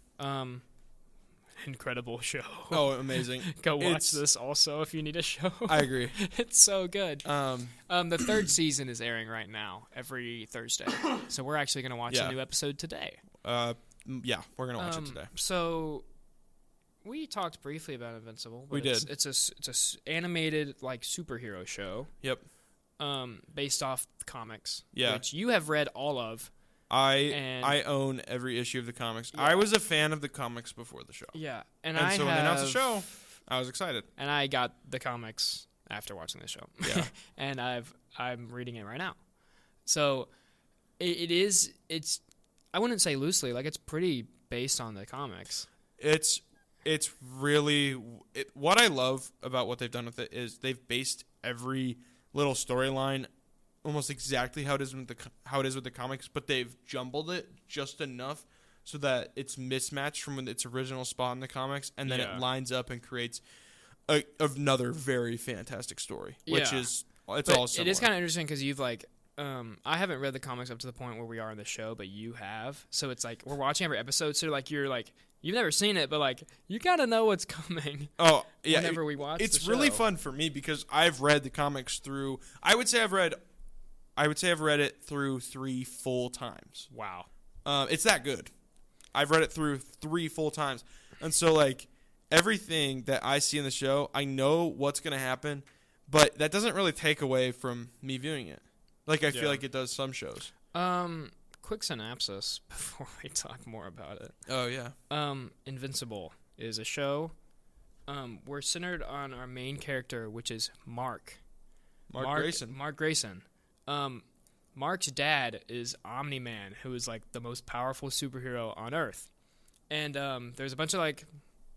Incredible show. Oh, amazing. Go watch this also if you need a show. I agree. It's so good. The 3rd season is airing right now every Thursday. So we're actually going to watch a new episode today. Yeah, we're going to watch it today. So we talked briefly about Invincible. But We did. It's a animated like superhero show. Yep. Based off the comics. Yeah. Which you have read all of. I own every issue of the comics. Yeah. I was a fan of the comics before the show. Yeah. So when they announced the show, I was excited. And I got the comics after watching the show. Yeah. And I'm reading it right now. So it's I wouldn't say loosely, like it's pretty based on the comics. It's really what I love about what they've done with it is they've based every little storyline almost exactly how it is with the comics, but they've jumbled it just enough so that it's mismatched from its original spot in the comics, and then it lines up and creates another very fantastic story, which is all similar. It is kind of interesting because you've like. I haven't read the comics up to the point where we are in the show, but you have. So it's like we're watching every episode. So you're like you've never seen it, but like you gotta know what's coming. Oh yeah, whenever we watch, it's really fun for me because I've read the comics through. I would say I've read it through 3 full times. Wow, it's that good. I've read it through 3 full times, and so like everything that I see in the show, I know what's gonna happen, but that doesn't really take away from me viewing it. Like, I feel like it does some shows. Quick synopsis before we talk more about it. Oh, yeah. Invincible is a show. We're centered on our main character, which is Mark. Mark Grayson. Mark Grayson. Mark's dad is Omni-Man, who is like the most powerful superhero on Earth. And there's a bunch of like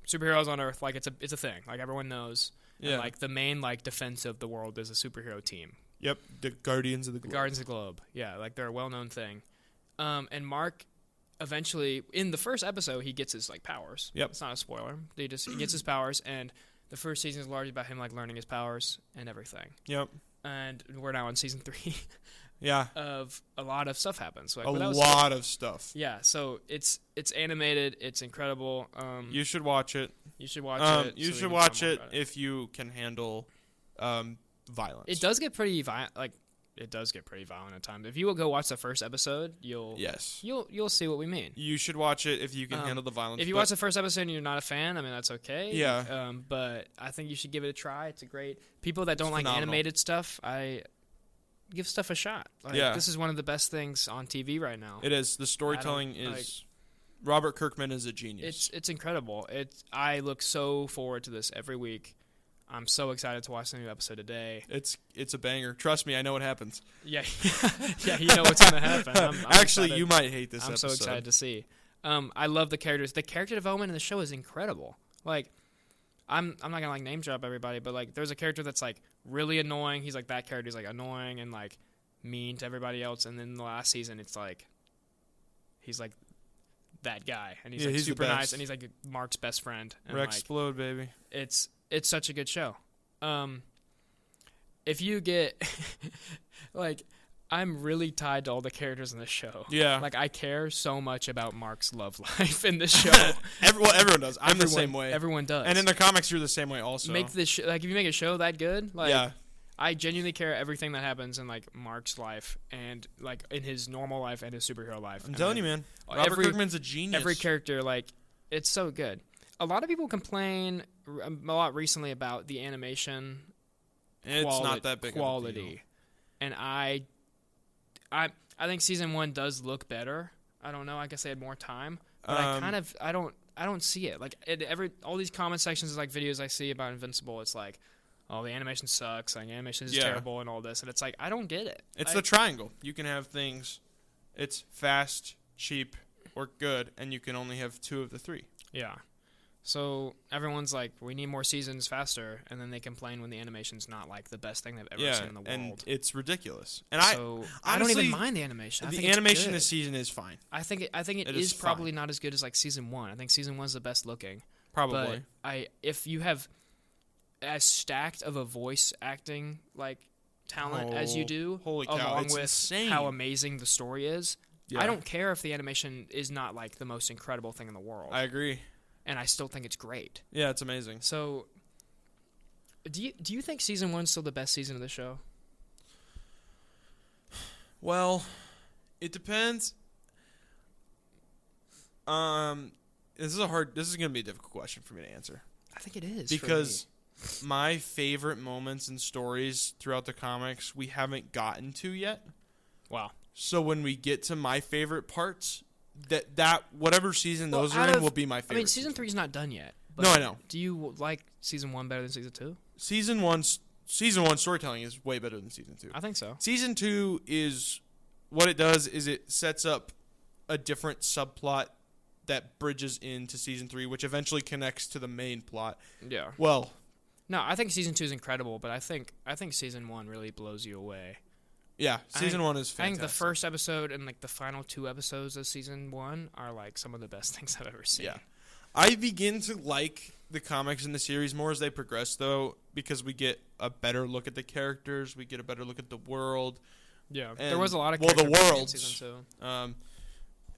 superheroes on Earth, like it's a thing, like everyone knows. Yeah. And, like the main like defense of the world is a superhero team. Yep. The Guardians of the Globe. Guardians of the Globe. Yeah, like they're a well-known thing. And Mark eventually, in the first episode, he gets his like powers. Yep. It's not a spoiler. He gets his powers, and the first season is largely about him like learning his powers and everything. Yep. And we're now on season 3 Yeah. of a lot of stuff happens. Like, A but that was lot of stuff. Yeah, so it's animated. It's incredible. You should watch it. You should watch it. You so we should can watch talk more it about if you can handle violence. It does get pretty violent. Like it does get pretty violent at times. If you will go watch the first episode, you'll see what we mean. You should watch it if you can handle the violence. If you watch the first episode and you're not a fan, I mean that's okay. Yeah. But I think you should give it a try. It's a great. People that don't It's like phenomenal. animated stuff, I give stuff a shot. Like, Yeah. This is one of the best things on TV right now. It is. The storytelling I don't- is. Robert Kirkman is a genius. It's incredible. I look so forward to this every week. I'm so excited to watch the new episode today. It's a banger. Trust me, I know what happens. Yeah, yeah, you know what's gonna happen. I'm Actually, excited. you might hate this I'm episode. so excited to see. I love the characters. The character development in the show is incredible. Like, I'm not gonna like name drop everybody, but like, there's a character that's like really annoying. He's like that character. He's like annoying and like mean to everybody else. And then the last season, it's like he's like that guy, and he's like he's the super nice, best. and he's like Mark's best friend. And Rex like, explode, baby. it's such a good show. If you get like, I'm really tied to all the characters in this show. Yeah. Like I care so much about Mark's love life in this show. Everyone does. I'm the same way. Everyone does. And in the comics, you're the same way also. make this like if you make a show that good, like yeah. I genuinely care everything that happens in like Mark's life and like in his normal life and his superhero life. I'm telling you, man. Robert Kirkman's a genius. Every character, like, it's so good. A lot of people complain a lot recently about the animation. It's not that big quality, of a deal. and I think season 1 does look better. I don't know. I guess they had more time, but I don't see it. Like all these comment sections, like videos I see about Invincible, it's like, oh, the animation sucks. Like animation is terrible and all this, and it's like I don't get it. It's the triangle. You can have things. It's fast, cheap, or good, and you can only have 2 of the 3. Yeah. So everyone's like, we need more seasons faster, and then they complain when the animation's not like the best thing they've ever seen in the world. And it's ridiculous. And so I don't honestly, even mind the animation. I think the it's animation good. this season is fine. I think it is probably not as good as like season 1. I think season 1's the best looking. Probably. But if you have as stacked of a voice acting like talent as you do, holy cow, along it's with insane. how amazing the story is, Yeah. I don't care if the animation is not like the most incredible thing in the world. I agree. And I still think it's great. Yeah, it's amazing. So, do you think season 1's still the best season of the show? Well, it depends. This is going to be a difficult question for me to answer. I think it is. Because my favorite moments and stories throughout the comics we haven't gotten to yet. Wow. So when we get to my favorite parts, that whatever season those are in will be my favorite. I mean, season 3's not done yet. But No, I know. Do you like season 1 better than season 2? Season one storytelling is way better than season 2. I think so. Season 2 is what it does is it sets up a different subplot that bridges into season 3, which eventually connects to the main plot. Yeah. Well, No, I think season 2 is incredible, but I think season 1 really blows you away. yeah, season 1 is I fantastic. think the first episode and like the final 2 episodes of season 1 are like some of the best things I've ever seen. Yeah. I begin to like the comics in the series more as they progress, though, because we get a better look at the characters, we get a better look at the world. Yeah. And- There was a lot of well, the character building in worlds. season 2.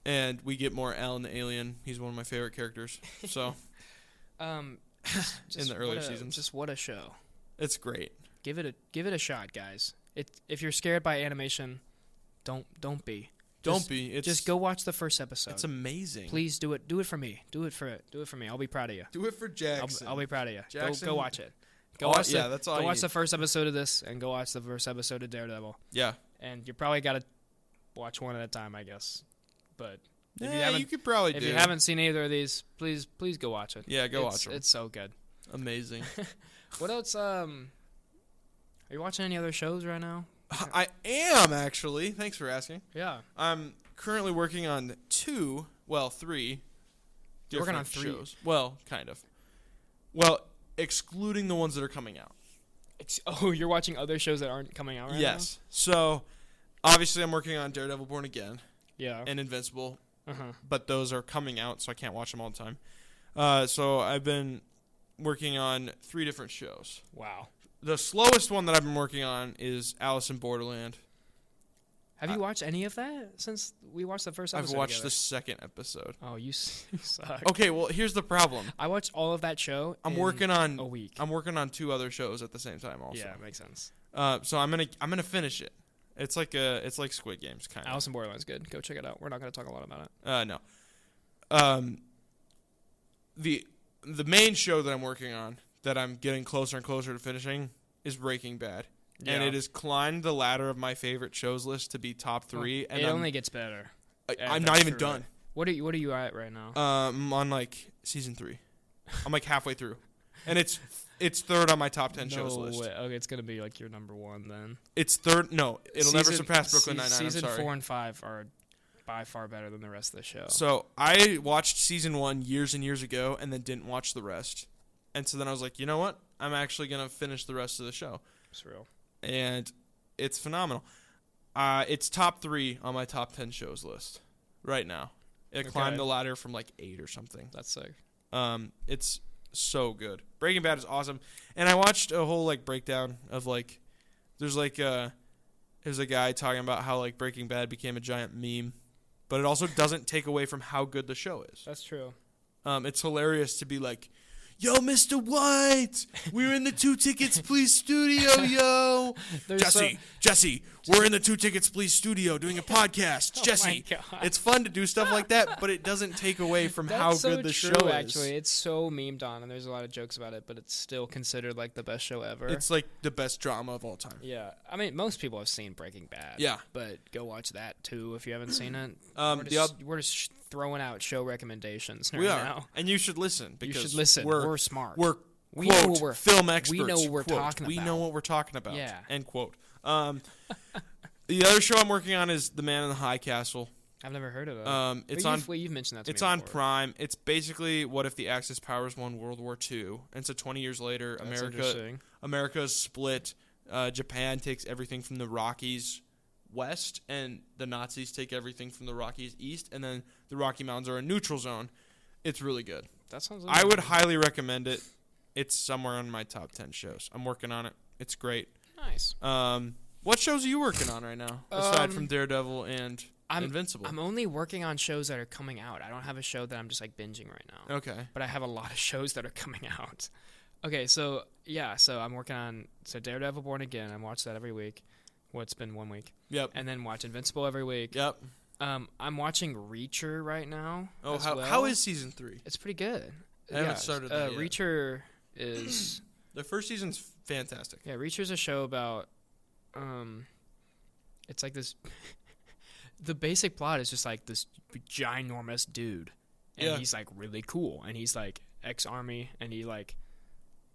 And we get more Alan the Alien. He's one of my favorite characters. So Just in the earlier what a- seasons. Just what a show. it's great. Give it a shot, guys. If you're scared by animation, don't be. Don't be. Just go watch the first episode. It's amazing. Please do it. Do it for me. Do it for me. I'll be proud of you. Do it for Jackson. I'll be proud of you. Jackson- Go watch it. Go Oh, watch yeah, that's all Go you watch need. the first episode of this, and go watch the first episode of Daredevil. Yeah. And you probably got to watch one at a time, I guess. But if Yeah, you could probably do. if you haven't seen either of these, please go watch it. Yeah, go watch them. It's so good. Amazing. What else? Are you watching any other shows right now? I am actually. Thanks for asking. Yeah. I'm currently working on three. You're working on different 3? shows. Well, kind of. Well, excluding the ones that are coming out. Oh, you're watching other shows that aren't coming out right now? Yes. So, obviously, I'm working on Daredevil Born Again Yeah. and Invincible, Uh-huh. but those are coming out, so I can't watch them all the time. So I've been working on 3 different shows. Wow. The slowest one that I've been working on is Alice in Borderland. Have you watched any of that since we watched the first episode I've watched together? the second episode. Oh, you suck. Okay, well, here's the problem. I watched all of that show I'm in working on a week. I'm working on 2 other shows at the same time also. Yeah, makes sense. So I'm gonna finish it. It's like Squid Games kind of. Alice in Borderland's good. Go check it out. We're not going to talk a lot about it. No. The main show that I'm working on that I'm getting closer and closer to finishing is Breaking Bad. And Yeah. it has climbed the ladder of my favorite shows list to be top 3. And it only gets better. I'm not even done. What are you at right now? I'm on like season 3. I'm like halfway through, and it's third on my top 10 shows list. Way. Okay, it's gonna be like your number 1 then. It's third. No, it'll never surpass Brooklyn Nine-Nine. Season I'm sorry. 4 and 5 are by far better than the rest of the show. So I watched season 1 years and years ago, and then didn't watch the rest. And so then I was like, you know what? I'm actually gonna finish the rest of the show. It's real. And it's phenomenal. It's top 3 on my top 10 shows list right now. It climbed the ladder from like 8 or something. That's sick. It's so good. Breaking Bad is awesome. And I watched a whole like breakdown of like there's a guy talking about how like Breaking Bad became a giant meme, but it also doesn't take away from how good the show is. That's true. It's hilarious to be like, yo, Mr. White, we're in the 2 Tickets Please studio, yo. Jesse, we're in the 2 Tickets Please studio doing a podcast. Jesse, my God. it's fun to do stuff like that, but it doesn't take away from That's how so good the true, show is. Actually, it's so memed on, and there's a lot of jokes about it, but it's still considered like the best show ever. It's like the best drama of all time. Yeah, I mean, most people have seen Breaking Bad. Yeah. But go watch that too if you haven't seen it. We're just throwing out show recommendations right We are, now. and you should listen because You should listen. We're smart. We know quote, what we're film experts. We know what we're quote, talking We about. know what we're talking about. Yeah. End quote. The other show I'm working on is The Man in the High Castle. I've never heard of it. You've mentioned that to me It's on before. Prime. It's basically what if the Axis powers won World War II, and so 20 years later, That's interesting. America's split. Japan takes everything from the Rockies west, and the Nazis take everything from the Rockies east, and then the Rocky Mountains are a neutral zone. It's really good. That sounds. I would highly recommend it. It's somewhere on my top 10 shows. I'm working on it. It's great. Nice. What shows are you working on right now, aside from Daredevil and Invincible? I'm only working on shows that are coming out. I don't have a show that I'm just like binging right now. Okay. But I have a lot of shows that are coming out. Okay, so I'm working on Daredevil Born Again. I watch that every week. Well, it's been 1 week. Yep. And then watch Invincible every week. Yep. I'm watching Reacher right now. Oh, as how well. how is season 3? It's pretty good. I haven't started that yet. Reacher is The first season's fantastic. yeah. Reacher's a show about it's like this. The basic plot is just like this ginormous dude, and Yeah. he's like really cool, and he's like ex-army, and he like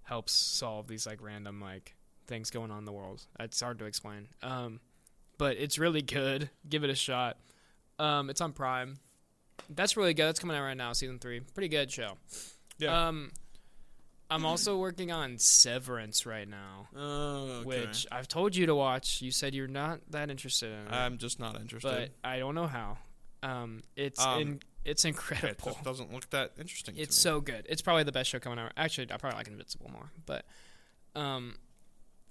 helps solve these like random like things going on in the world. It's hard to explain. But it's really good. Give it a shot. It's on Prime. That's really good. That's coming out right now, season 3. Pretty good show. Yeah. I'm also working on Severance right now, Oh, okay. which I've told you to watch. You said you're not that interested in it. I'm just not interested. But I don't know how. It's it incredible. just doesn't look that interesting It's to me. so good. It's probably the best show coming out. Actually, I probably like Invincible more, but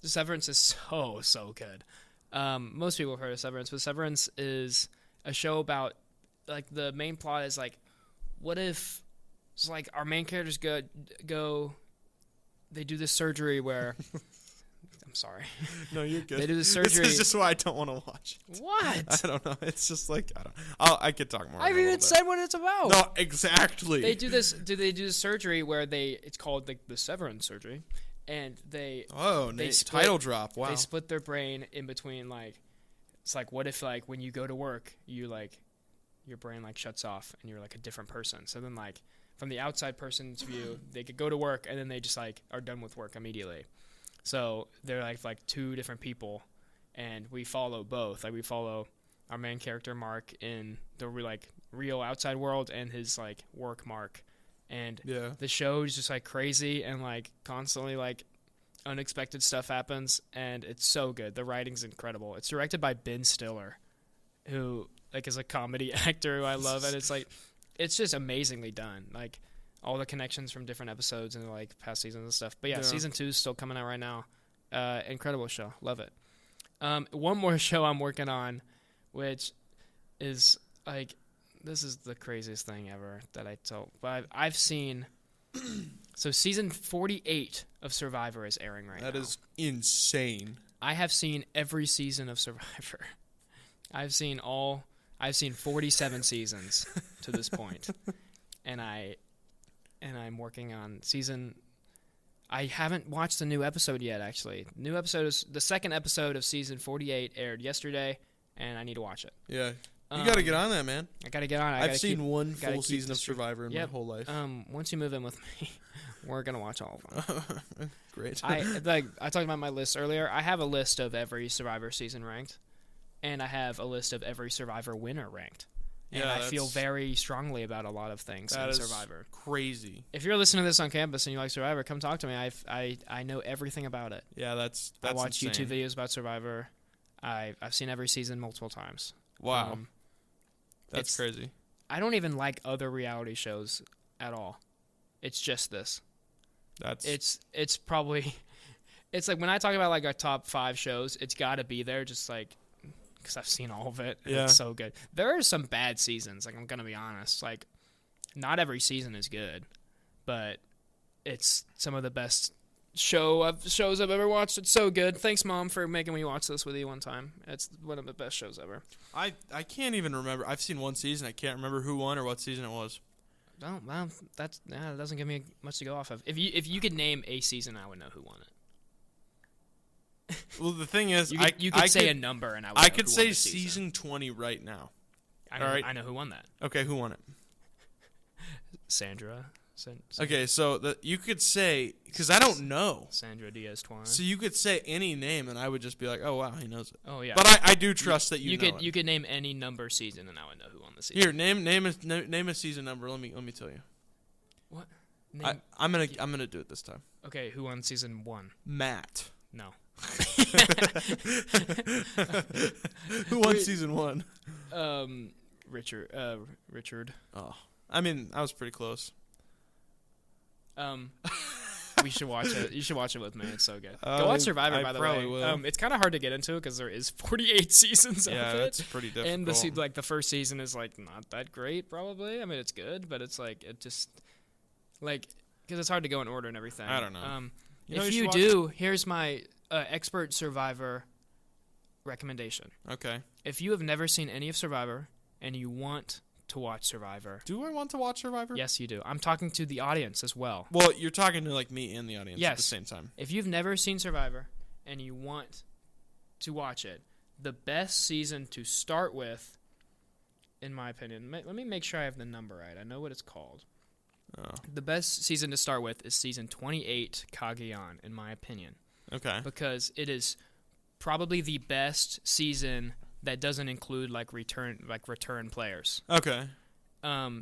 Severance is so good. Most people have heard of Severance, but Severance is a show about like the main plot is like, what if it's like our main characters go they do this surgery where I'm sorry. No, you're good. They do the surgery. This is just why I don't want to watch it. What? I don't know. It's just like I could talk more. I've about it a even little said what it's about. bit. No, exactly. They do this. They do this surgery where it's called the severance surgery, and they split- title drop. Wow. they split their brain in between like it's like what if like when you go to work you like your brain like shuts off and you're like a different person. So then like from the outside person's view they could go to work and then they just like are done with work immediately. So they're like two different people, and we follow both. Like we follow our main character Mark in the real outside world and his like work Mark, and Yeah. the show is just like crazy and like constantly like unexpected stuff happens, and it's so good. The writing's incredible. It's directed by Ben Stiller, who like is a comedy actor who I love, and it's just amazingly done. Like all the connections from different episodes and like past seasons and stuff. But yeah, season 2 is still coming out right now. Incredible show, love it. One more show I'm working on, which is like this is the craziest thing ever that I told. But I've seen. So season 48 of Survivor is airing right now. That is insane. I have seen every season of Survivor. I've seen 47 seasons to this point. And I'm working on season. I haven't watched the new episode yet, actually. The second episode of season 48 aired yesterday, and I need to watch it. Yeah. You got to get on that, man. I got to get on it. I've seen one full season of Survivor in my whole life. Once you move in with me, we're going to watch all of them. Great. I talked about my list earlier. I have a list of every Survivor season ranked, and I have a list of every Survivor winner ranked. And I feel very strongly about a lot of things in Survivor. Crazy. If you're listening to this on campus and you like Survivor, come talk to me. I know everything about it. Yeah, that's I watch insane. YouTube videos about Survivor. I've seen every season multiple times. Wow. That's crazy. I don't even like other reality shows at all. It's just this. It's probably it's like when I talk about like our top 5 shows, it's got to be there just like because I've seen all of it. And it's so good. There are some bad seasons. Like I'm gonna be honest. Like not every season is good, but it's some of the best shows I've ever watched. It's so good. Thanks, Mom, for making me watch this with you one time. It's one of the best shows ever. I can't even remember. I've seen one season. I can't remember who won or what season it was. Oh, well, that doesn't give me much to go off of. If you could name a season, I would know who won it. Well, the thing is, you could say a number, and I would know could who say won the season 20 right now. I know who won that. Okay, who won it? Sandra. Okay, so you could say, because I don't know. Sandra Diaz-Twine. So you could say any name, and I would just be like, oh, wow, he knows it. Oh, yeah. But I do trust that you know it. You could name any number season, and I would know who won the season. Here, name a season number. Let me tell you. What? I'm gonna do it this time. Okay, who won season 1? Matt. No. Who won season 1? Richard. Oh, I mean, I was pretty close. We should watch it. You should watch it with me. It's so good. Go watch Survivor, by the way. Will. It's kind of hard to get into because there is 48 seasons of it. Yeah, it's pretty difficult. And the first season is like not that great, probably. I mean, it's good, but it's like it just like because it's hard to go in order and everything. I don't know. If you do, here's my expert Survivor recommendation. Okay. If you have never seen any of Survivor and you want to watch Survivor. Do I want to watch Survivor? Yes, you do. I'm talking to the audience as well. Well, you're talking to like me and the audience at the same time. If you've never seen Survivor and you want to watch it, the best season to start with, in my opinion, let me make sure I have the number right. I know what it's called. Oh. The best season to start with is season 28, Cagayan, in my opinion. Okay. Because it is probably the best season that doesn't include return players. Okay.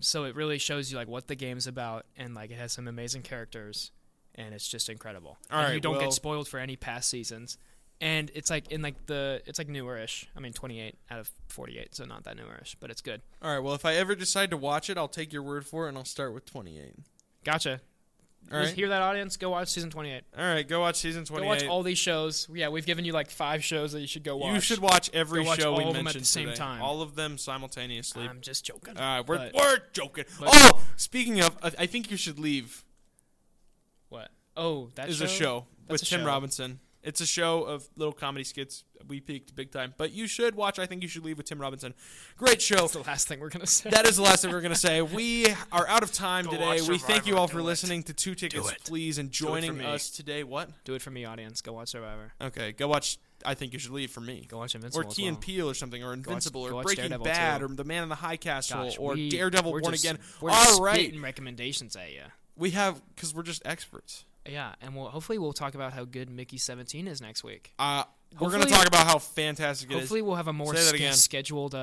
So it really shows you what the game's about, and it has some amazing characters, and it's just incredible. All right, you don't get spoiled for any past seasons, and it's it's newer-ish. I mean, 28 out of 48, so not that newer-ish, but it's good. All right. Well, if I ever decide to watch it, I'll take your word for it, and I'll start with 28. Gotcha. All right. Hear that, audience? Go watch season 28. All right, go watch season 28. Go watch all these shows. Yeah, we've given you 5 shows that you should go watch. You should watch every show we mentioned at the same today. time. All of them simultaneously. I'm just joking. We're joking. Speaking of, I think you should leave. What? Oh, that is show? a show That's with a Tim show. Robinson. It's a show of little comedy skits. We peaked big time. But you should watch I Think You Should Leave with Tim Robinson. Great show. That's the last thing we're going to say. That is the last thing we're going to say. We are out of time Go today. watch We thank you all Survivor. for listening to Two Tickets, Please, and joining me. us today. What? Do it for me, audience. Go watch Survivor. Okay, go watch I Think You Should Leave for me. Go watch Invincible. Or Key and Peele or something, or Invincible, go or watch Breaking Daredevil Bad, too. or The Man in the High Castle, Gosh, or we're Daredevil Born just, Again. We're just all right. spitting recommendations at you. We have, because we're just experts. Yeah, and hopefully we'll talk about how good Mickey 17 is next week. We're going to talk about how fantastic it is. Hopefully, we'll have a more Say that again. scheduled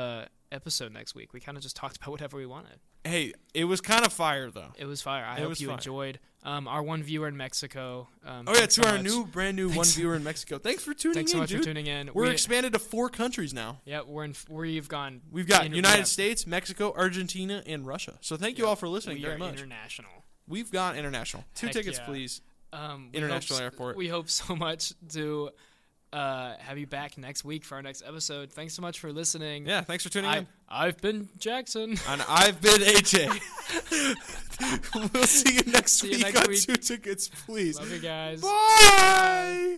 episode next week. We kind of just talked about whatever we wanted. Hey, it was kind of fire, though. It was fire. I hope you enjoyed. Our one viewer in Mexico. To our brand new one viewer in Mexico. Thanks for tuning in, Thanks so much dude. for tuning in. We're expanded to 4 countries now. Yeah, we've gone. We've got United States, Mexico, Argentina, and Russia. So thank you all for listening very much. International. We've got international. 2 tickets, please. International airport. We hope so much to have you back next week for our next episode. Thanks so much for listening. Yeah, thanks for tuning in. I've been Jackson. And I've been AJ. We'll see you next week on 2 tickets, please. Love you guys. Bye.